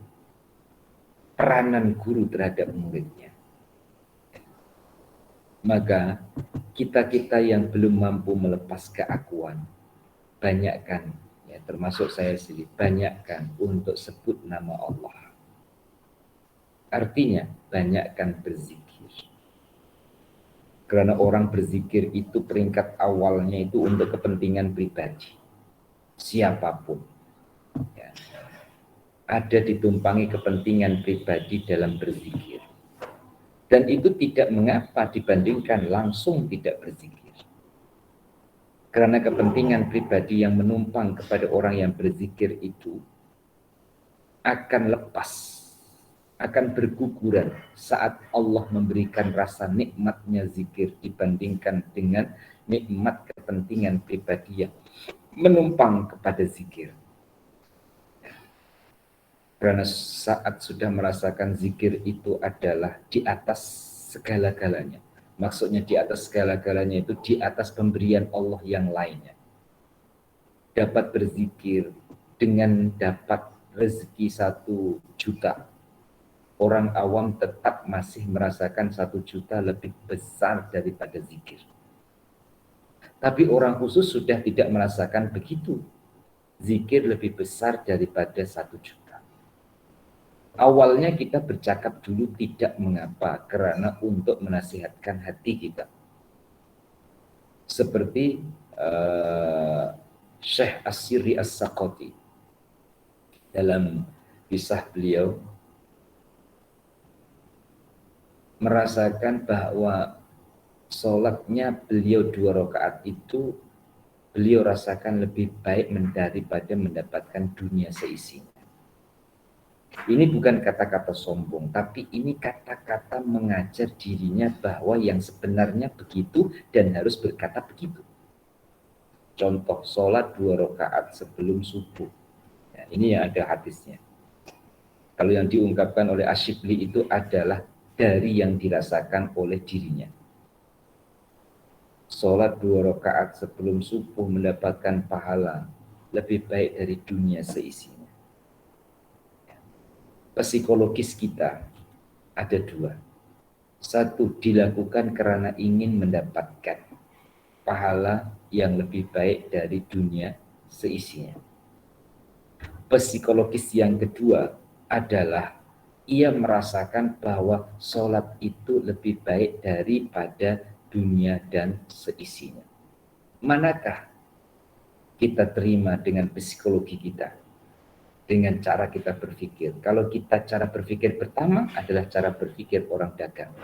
peranan guru terhadap muridnya. Maka kita-kita yang belum mampu melepas keakuan, banyakkan, ya termasuk saya sendiri, banyakkan untuk sebut nama Allah. Artinya, banyakkan berzikir. Karena orang berzikir itu peringkat awalnya itu untuk kepentingan pribadi. Siapapun. Ya. Ada ditumpangi kepentingan pribadi dalam berzikir. Dan itu tidak mengapa dibandingkan langsung tidak berzikir. Karena kepentingan pribadi yang menumpang kepada orang yang berzikir itu akan lepas, akan berguguran saat Allah memberikan rasa nikmatnya zikir dibandingkan dengan nikmat kepentingan pribadi yang menumpang kepada zikir. Karena saat sudah merasakan zikir itu adalah di atas segala-galanya. Maksudnya di atas segala-galanya itu di atas pemberian Allah yang lainnya. Dapat berzikir dengan dapat rezeki 1 juta. Orang awam tetap masih merasakan 1 juta lebih besar daripada zikir. Tapi orang khusus sudah tidak merasakan begitu. Zikir lebih besar daripada 1 juta. Awalnya kita bercakap dulu tidak mengapa, karena untuk menasihatkan hati kita. Seperti Syekh As-Sirri As-Saqati dalam kisah beliau merasakan bahwa sholatnya beliau 2 rakaat itu beliau rasakan lebih baik daripada mendapatkan dunia seisinya. Ini bukan kata-kata sombong, tapi ini kata-kata mengajar dirinya bahwa yang sebenarnya begitu dan harus berkata begitu. Contoh, sholat 2 rakaat sebelum subuh. Ya, ini yang ada hadisnya. Kalau yang diungkapkan oleh Asyibli itu adalah dari yang dirasakan oleh dirinya. Sholat 2 rakaat sebelum subuh mendapatkan pahala lebih baik dari dunia seisinya. Psikologis kita ada 2. 1, dilakukan karena ingin mendapatkan pahala yang lebih baik dari dunia seisinya. Psikologis yang kedua adalah ia merasakan bahwa sholat itu lebih baik daripada dunia dan seisinya. Manakah kita terima dengan psikologi kita? Dengan cara kita berpikir. Kalau kita cara berpikir pertama adalah cara berpikir orang dagang.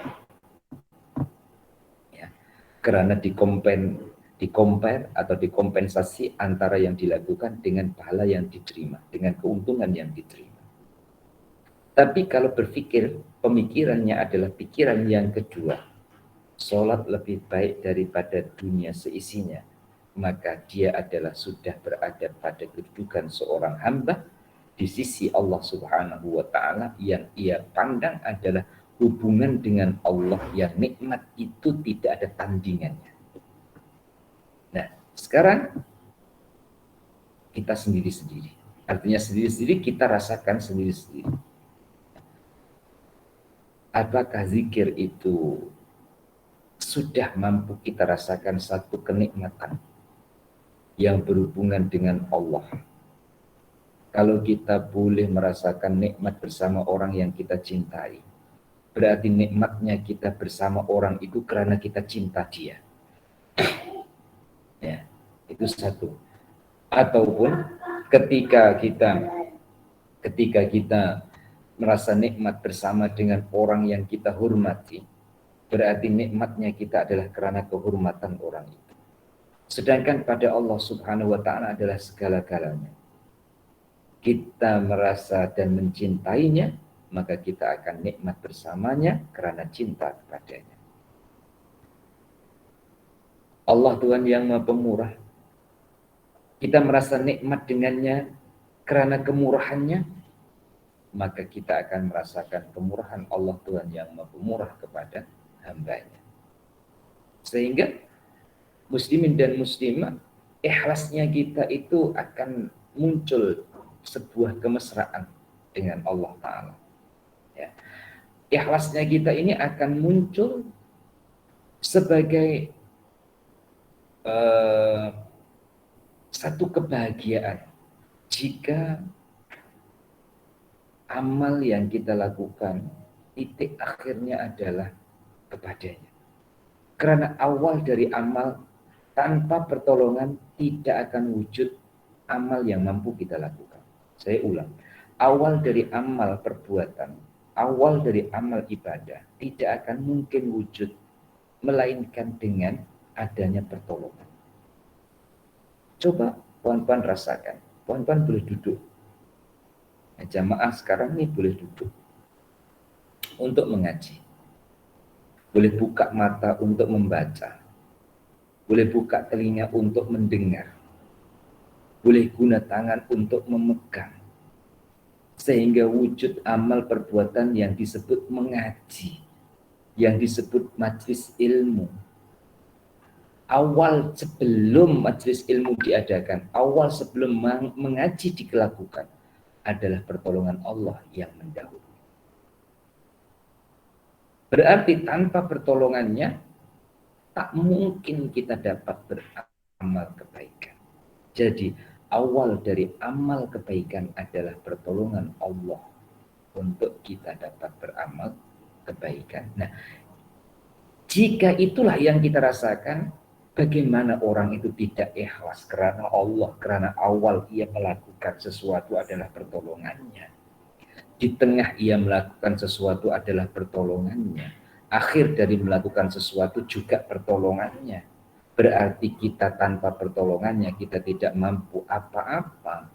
Ya. Karena dikompar atau dikompensasi antara yang dilakukan dengan pahala yang diterima, dengan keuntungan yang diterima. Tapi kalau berpikir, pemikirannya adalah pikiran yang kedua. Sholat lebih baik daripada dunia seisinya. Maka dia adalah sudah berada pada kedudukan seorang hamba di sisi Allah Subhanahu wa ta'ala, yang ia pandang adalah hubungan dengan Allah yang nikmat itu tidak ada tandingannya. Nah, sekarang kita sendiri-sendiri. Artinya sendiri-sendiri kita rasakan sendiri-sendiri. Apakah zikir itu sudah mampu kita rasakan satu kenikmatan yang berhubungan dengan Allah? Kalau kita boleh merasakan nikmat bersama orang yang kita cintai, berarti nikmatnya kita bersama orang itu karena kita cinta dia. Ya, itu satu. Ataupun ketika kita merasa nikmat bersama dengan orang yang kita hormati, berarti nikmatnya kita adalah karena kehormatan orang itu. Sedangkan pada Allah Subhanahu wa taala adalah segala-galanya. Kita merasa dan mencintainya, maka kita akan nikmat bersamanya karena cinta kepadanya. Allah Tuhan yang Maha Pemurah. Kita merasa nikmat dengannya karena kemurahannya, maka kita akan merasakan kemurahan Allah Tuhan yang Maha Pemurah kepada hambanya. Sehingga muslimin dan muslimah, ikhlasnya kita itu akan muncul sebuah kemesraan dengan Allah Ta'ala. Ya. Ikhlasnya kita ini akan muncul sebagai satu kebahagiaan jika amal yang kita lakukan titik akhirnya adalah kepadanya. Karena awal dari amal tanpa pertolongan tidak akan wujud amal yang mampu kita lakukan. Saya ulang, awal dari amal perbuatan, awal dari amal ibadah tidak akan mungkin wujud melainkan dengan adanya pertolongan. Coba puan-puan rasakan, puan-puan boleh duduk. Nah, jamaah sekarang ini boleh duduk untuk mengaji. Boleh buka mata untuk membaca. Boleh buka telinga untuk mendengar. Boleh guna tangan untuk memegang. Sehingga wujud amal perbuatan yang disebut mengaji, yang disebut majelis ilmu. Awal sebelum majelis ilmu diadakan, awal sebelum mengaji dilakukan, adalah pertolongan Allah yang mendahului. Berarti tanpa pertolongannya, tak mungkin kita dapat beramal kebaikan. Jadi awal dari amal kebaikan adalah pertolongan Allah untuk kita dapat beramal kebaikan. Nah, jika itulah yang kita rasakan, bagaimana orang itu tidak ikhlas karena Allah, karena awal ia melakukan sesuatu adalah pertolongannya. Di tengah ia melakukan sesuatu adalah pertolongannya. Akhir dari melakukan sesuatu juga pertolongannya. Berarti kita tanpa pertolongannya kita tidak mampu apa-apa.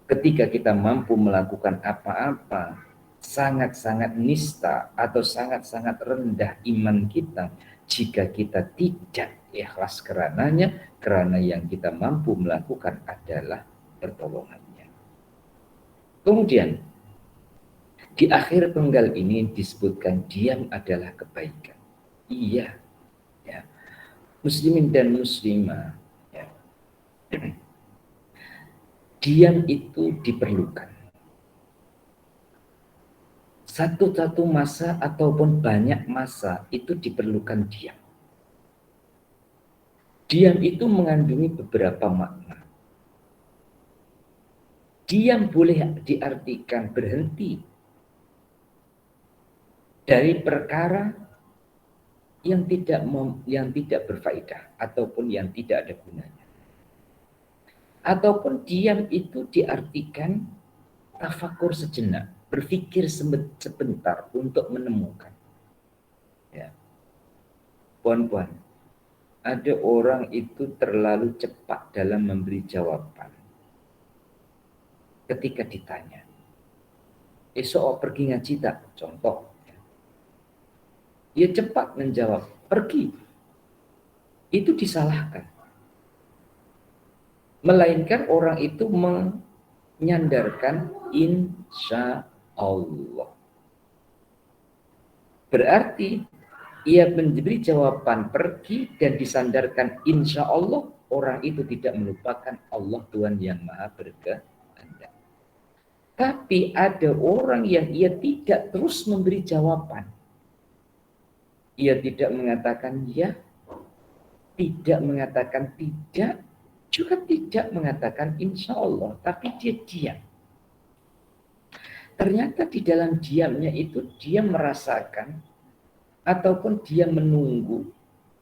Ketika kita mampu melakukan apa-apa, sangat-sangat nista atau sangat-sangat rendah iman kita jika kita tidak ikhlas karenanya, karena yang kita mampu melakukan adalah pertolongannya. Kemudian di akhir penggal ini disebutkan diam adalah kebaikan. Iya, ya. Muslimin dan muslimah, ya. Diam itu diperlukan. Satu-satu masa ataupun banyak masa itu diperlukan diam. Diam itu mengandungi beberapa makna. Diam boleh diartikan berhenti dari perkara yang tidak berfaedah ataupun yang tidak ada gunanya. Ataupun diam itu diartikan tafakur sejenak, berpikir sebentar untuk menemukan. Ya. Puan-puan, ada orang itu terlalu cepat dalam memberi jawaban. Ketika ditanya, esok pergi ngaji tak? Contoh. Dia cepat menjawab, pergi. Itu disalahkan. Melainkan orang itu menyandarkan insya Allah. Berarti ia memberi jawaban pergi dan disandarkan insya Allah, orang itu tidak melupakan Allah Tuhan yang Maha Berkehendak. Tapi ada orang yang ia tidak terus memberi jawaban. Ia tidak mengatakan ya, tidak mengatakan tidak, juga tidak mengatakan insya Allah, tapi dia diam. ternyata di dalam diamnya itu dia merasakan ataupun dia menunggu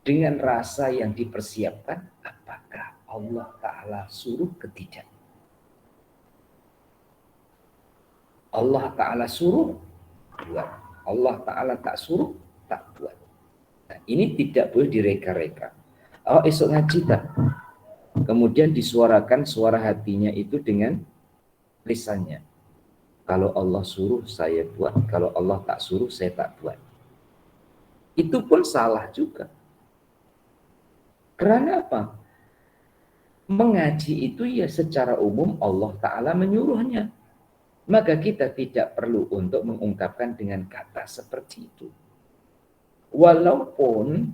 dengan rasa yang dipersiapkan, apakah Allah Ta'ala suruh ketidak. Allah Ta'ala suruh, buat. Allah Ta'ala tak suruh, tak buat. Nah, ini tidak boleh direka-reka. Oh, esok ngaji tak? Kemudian disuarakan suara hatinya itu dengan lisannya. Kalau Allah suruh saya buat, kalau Allah tak suruh saya tak buat. Itu pun salah juga. Karena apa? Mengaji itu ya secara umum Allah Ta'ala menyuruhnya. Maka kita tidak perlu untuk mengungkapkan dengan kata seperti itu. Walaupun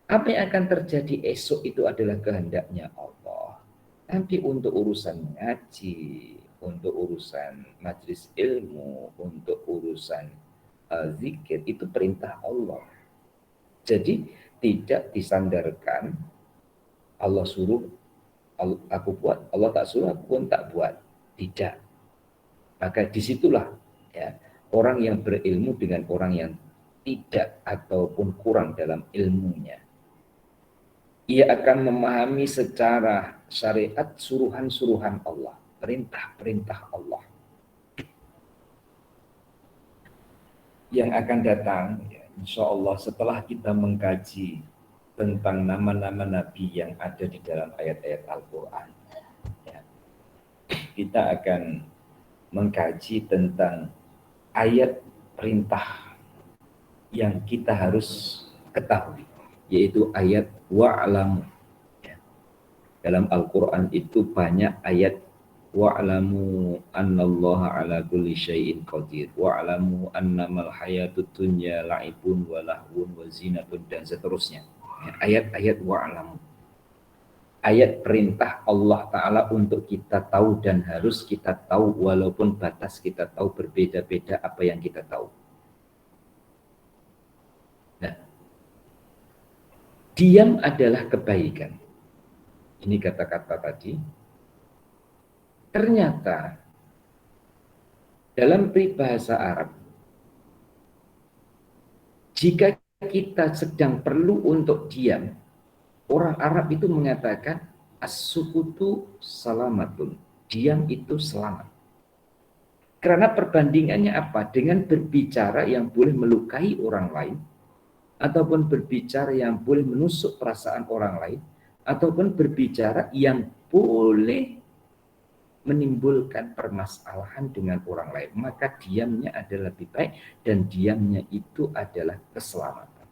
apa yang akan terjadi esok itu adalah kehendaknya Allah. Tapi untuk urusan ngaji, untuk urusan majelis ilmu, untuk urusan zikir, itu perintah Allah. Jadi tidak disandarkan Allah suruh, aku buat, Allah tak suruh, aku pun tak buat. Tidak. Maka disitulah ya, orang yang berilmu dengan orang yang tidak ataupun kurang dalam ilmunya. Ia akan memahami secara syariat suruhan-suruhan Allah, perintah-perintah Allah. Yang akan datang, ya, insya Allah setelah kita mengkaji tentang nama-nama Nabi yang ada di dalam ayat-ayat Al-Quran, ya, kita akan mengkaji tentang ayat perintah yang kita harus ketahui, yaitu ayat wa'lamu. Dalam Al-Quran itu banyak ayat wa'lamu annallaha ala kulli syai'in qadir, wa'lamu annamal hayatud dunya la'ibun wa lahwun wa zinatun, dan seterusnya. Ayat-ayat wa'lamu. Ayat perintah Allah Ta'ala untuk kita tahu dan harus kita tahu, walaupun batas kita tahu berbeda-beda apa yang kita tahu. Nah, diam adalah kebaikan. Ini kata-kata tadi. Ternyata dalam peribahasa Arab, jika kita sedang perlu untuk diam, orang Arab itu mengatakan as-sukutu salamatun. Diam itu selamat. Karena perbandingannya apa? Dengan berbicara yang boleh melukai orang lain, ataupun berbicara yang boleh menusuk perasaan orang lain, ataupun berbicara yang boleh menimbulkan permasalahan dengan orang lain, maka diamnya adalah lebih baik, dan diamnya itu adalah keselamatan.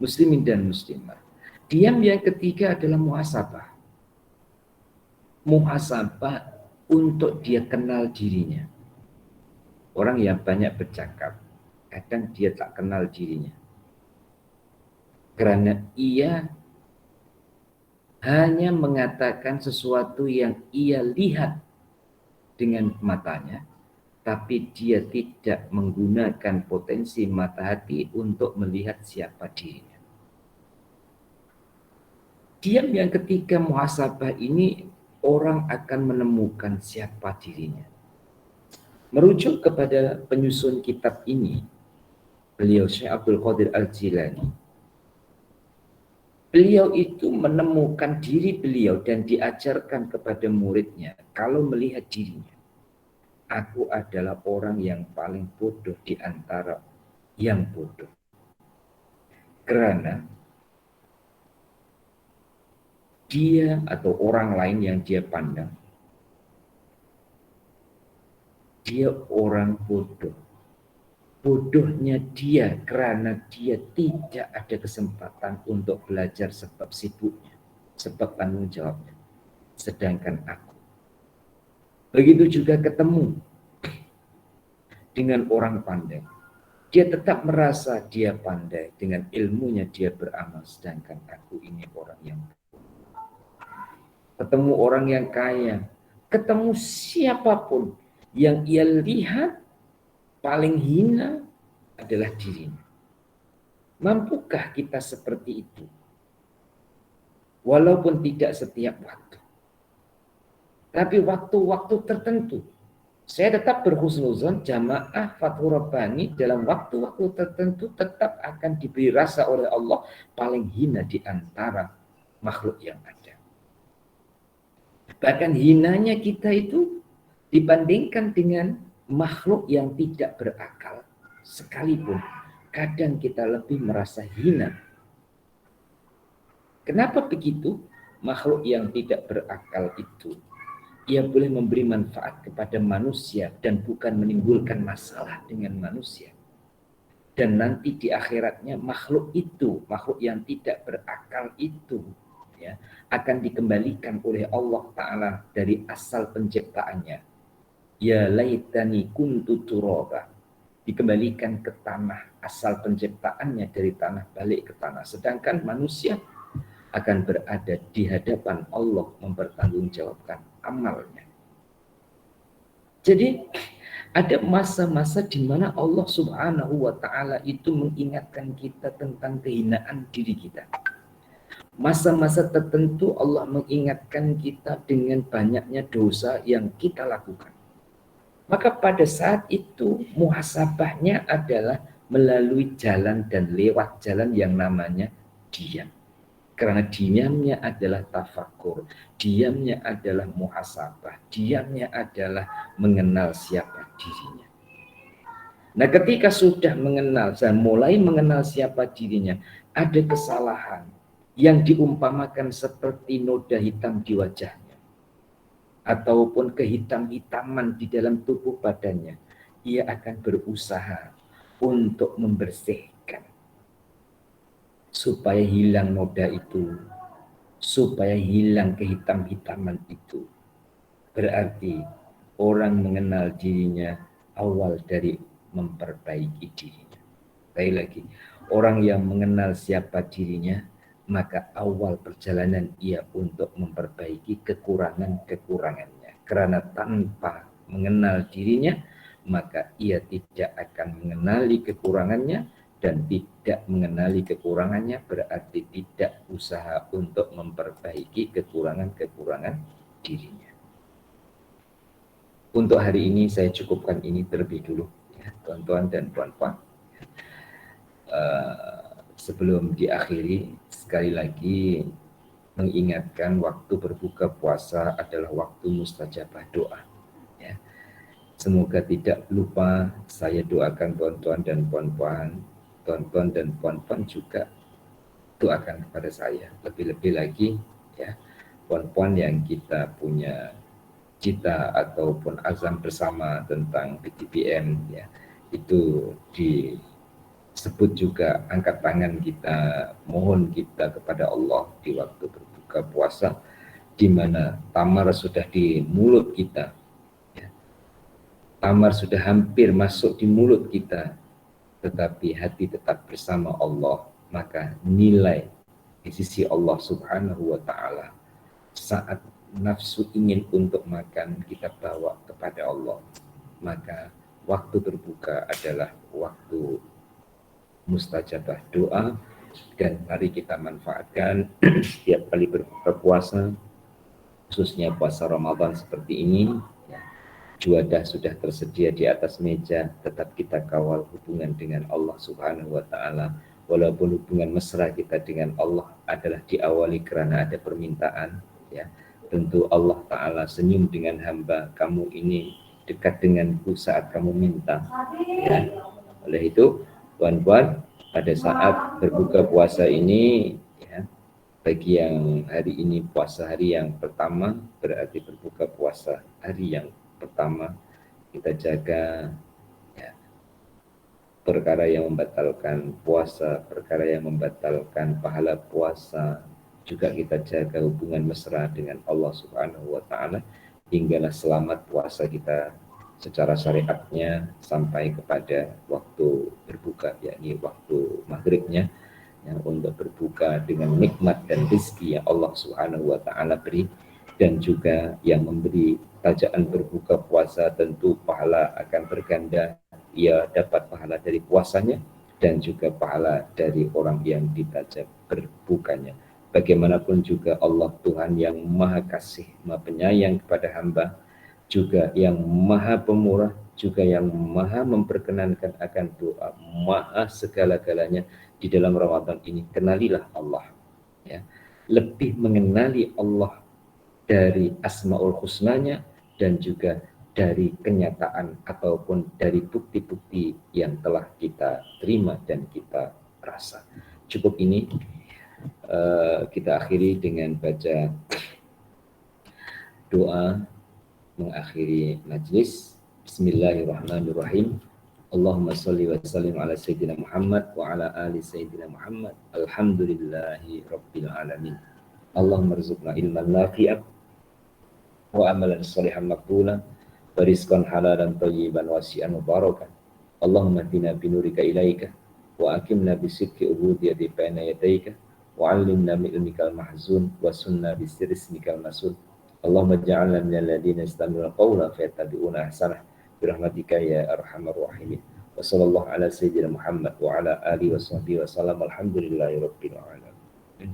Muslimin dan muslimah. Diam yang ketiga adalah muhasabah. Muhasabah untuk dia kenal dirinya. Orang yang banyak bercakap, kadang dia tak kenal dirinya. Karena ia hanya mengatakan sesuatu yang ia lihat dengan matanya, tapi dia tidak menggunakan potensi mata hati untuk melihat siapa dirinya. Diam yang ketiga muhasabah ini, orang akan menemukan siapa dirinya. Merujuk kepada penyusun kitab ini, beliau Syekh Abdul Qadir Al-Jilani, beliau itu menemukan diri beliau dan diajarkan kepada muridnya kalau melihat dirinya. Aku adalah orang yang paling bodoh di antara yang bodoh. Karena dia atau orang lain yang dia pandang, dia orang bodoh. Bodohnya dia karena dia tidak ada kesempatan untuk belajar sebab sibuknya, sebab tanggung jawabnya. Sedangkan aku, begitu juga ketemu dengan orang pandai, dia tetap merasa dia pandai, dengan ilmunya dia beramal, sedangkan aku ini orang yang ketemu orang yang kaya, ketemu siapapun yang ia lihat paling hina adalah dirinya. Mampukah kita seperti itu? Walaupun tidak setiap waktu. Tapi waktu-waktu tertentu saya tetap berhusnuzon jamaah Fathur Rabbani dalam waktu-waktu tertentu tetap akan diberi rasa oleh Allah paling hina di antara makhluk yang ada. Bahkan hinanya kita itu dibandingkan dengan makhluk yang tidak berakal sekalipun kadang kita lebih merasa hina. Kenapa begitu? Makhluk yang tidak berakal itu ia boleh memberi manfaat kepada manusia dan bukan menimbulkan masalah dengan manusia. Dan nanti di akhiratnya makhluk itu, makhluk yang tidak berakal itu, ya, akan dikembalikan oleh Allah Ta'ala dari asal penciptaannya. Ya laitani kuntu turaba. Dikembalikan ke tanah asal penciptaannya dari tanah balik ke tanah. Sedangkan manusia akan berada di hadapan Allah mempertanggungjawabkan amalnya. Jadi ada masa-masa di mana Allah Subhanahu wa Ta'ala itu mengingatkan kita tentang kehinaan diri kita. Masa-masa tertentu Allah mengingatkan kita dengan banyaknya dosa yang kita lakukan. Maka pada saat itu muhasabahnya adalah melalui jalan dan lewat jalan yang namanya diam. Karena diamnya adalah tafakur, diamnya adalah muhasabah, diamnya adalah mengenal siapa dirinya. Nah, ketika sudah mengenal dan mulai mengenal siapa dirinya, ada kesalahan yang diumpamakan seperti noda hitam di wajahnya ataupun kehitam-hitaman di dalam tubuh badannya. Ia akan berusaha untuk membersihkan supaya hilang noda itu, supaya hilang kehitam-hitaman itu. Berarti orang mengenal dirinya awal dari memperbaiki dirinya. Sekali lagi, orang yang mengenal siapa dirinya, maka awal perjalanan ia untuk memperbaiki kekurangan-kekurangannya. Karena tanpa mengenal dirinya, maka ia tidak akan mengenali kekurangannya, dan tidak mengenali kekurangannya berarti tidak usaha untuk memperbaiki kekurangan-kekurangan dirinya. Untuk hari ini saya cukupkan ini terlebih dulu, ya, tuan-tuan dan puan-puan. Sebelum diakhiri, sekali lagi mengingatkan waktu berbuka puasa adalah waktu mustajabah doa. Ya. Semoga tidak lupa saya doakan tuan-tuan dan puan-puan. Tuan-tuan dan puan-puan juga doakan kepada saya. Lebih-lebih lagi, ya, puan-puan yang kita punya cita ataupun azam bersama tentang PTPM, ya, itu disebut juga angkat tangan kita, mohon kita kepada Allah di waktu berbuka puasa, di mana tamar sudah di mulut kita, ya. Tamar sudah hampir masuk di mulut kita, tetapi hati tetap bersama Allah, maka nilai di sisi Allah Subhanahu wa Ta'ala saat nafsu ingin untuk makan kita bawa kepada Allah, maka waktu berbuka adalah waktu mustajabah doa. Dan mari kita manfaatkan setiap kali berbuka puasa, khususnya puasa Ramadan seperti ini, ya, juadah sudah tersedia di atas meja, tetap kita kawal hubungan dengan Allah Subhanahu wa Ta'ala. Walaupun hubungan mesra kita dengan Allah adalah diawali karena ada permintaan, ya, tentu Allah Ta'ala senyum dengan hamba, kamu ini dekat denganku saat kamu minta, ya. Oleh itu, tuan-tuan, pada saat berbuka puasa ini, ya, bagi yang hari ini puasa hari yang pertama, berarti berbuka puasa hari yang pertama, kita jaga, ya, perkara yang membatalkan puasa, perkara yang membatalkan pahala puasa. Juga kita jaga hubungan mesra dengan Allah Subhanahu wa Ta'ala hinggalah selamat puasa kita secara syariatnya sampai kepada waktu berbuka, yakni waktu maghribnya, yang untuk berbuka dengan nikmat dan rezeki yang Allah Subhanahu wa Ta'ala beri. Dan juga yang memberi tajaan berbuka puasa tentu pahala akan berganda, ia dapat pahala dari puasanya dan juga pahala dari orang yang ditajak berbukanya. Bagaimanapun juga Allah Tuhan yang maha kasih, maha penyayang kepada hamba, juga yang maha pemurah, juga yang maha memperkenankan akan doa, maha segala-galanya. Di dalam Ramadan ini kenalilah Allah, ya. Lebih mengenali Allah dari asmaul husnanya dan juga dari kenyataan ataupun dari bukti-bukti yang telah kita terima dan kita rasa. Cukup ini kita akhiri dengan baca doa mengakhiri majlis. Bismillahirrahmanirrahim. Allahumma sholli wa sallim ala sayyidina Muhammad wa ala ali sayyidina Muhammad. Alhamdulillahi rabbil alamin. Allahumma rizqna ilman nafi'an wa amalan sholihan maqbulan wa rizqan halalan thayyiban wasi'an mubarakan. Allahumma hdina binurika ilaika wa aqimna bisidqi ubudiyyati baina yadayka wa 'allimna min ilmikal mahzun wa sunna bisirri ismikal masun. Allahumma ja'alna minal ladzina yastami'una qawla fayattabi'una ahsanah bi rahmatika ya arhamar rahimin. Wa sallallahu ala sayyidina Muhammad wa ala alihi wa sahbihi wa sallam. Alhamdulillahi rabbil alamin.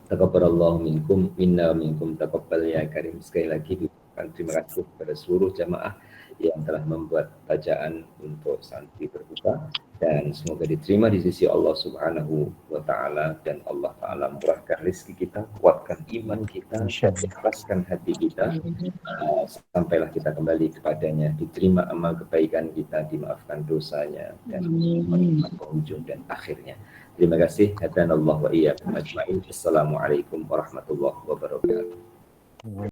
Taqabbalallahu minkum minna wa minkum taqabbal ya karim. Sekali lagi terima kasih kepada seluruh jamaah yang telah membuat bacaan untuk santri berbuka, dan semoga diterima di sisi Allah Subhanahu wa taala, dan Allah taala murahkan rezeki kita, kuatkan iman kita, ikhlaskan hati kita, sampailah kita kembali kepadanya, diterima amal kebaikan kita, dimaafkan dosanya, dan menikmati penghujung dan akhirnya. Terima kasih. Hadanallahu wa iyyakum ajmain. Assalamualaikum warahmatullahi wabarakatuh.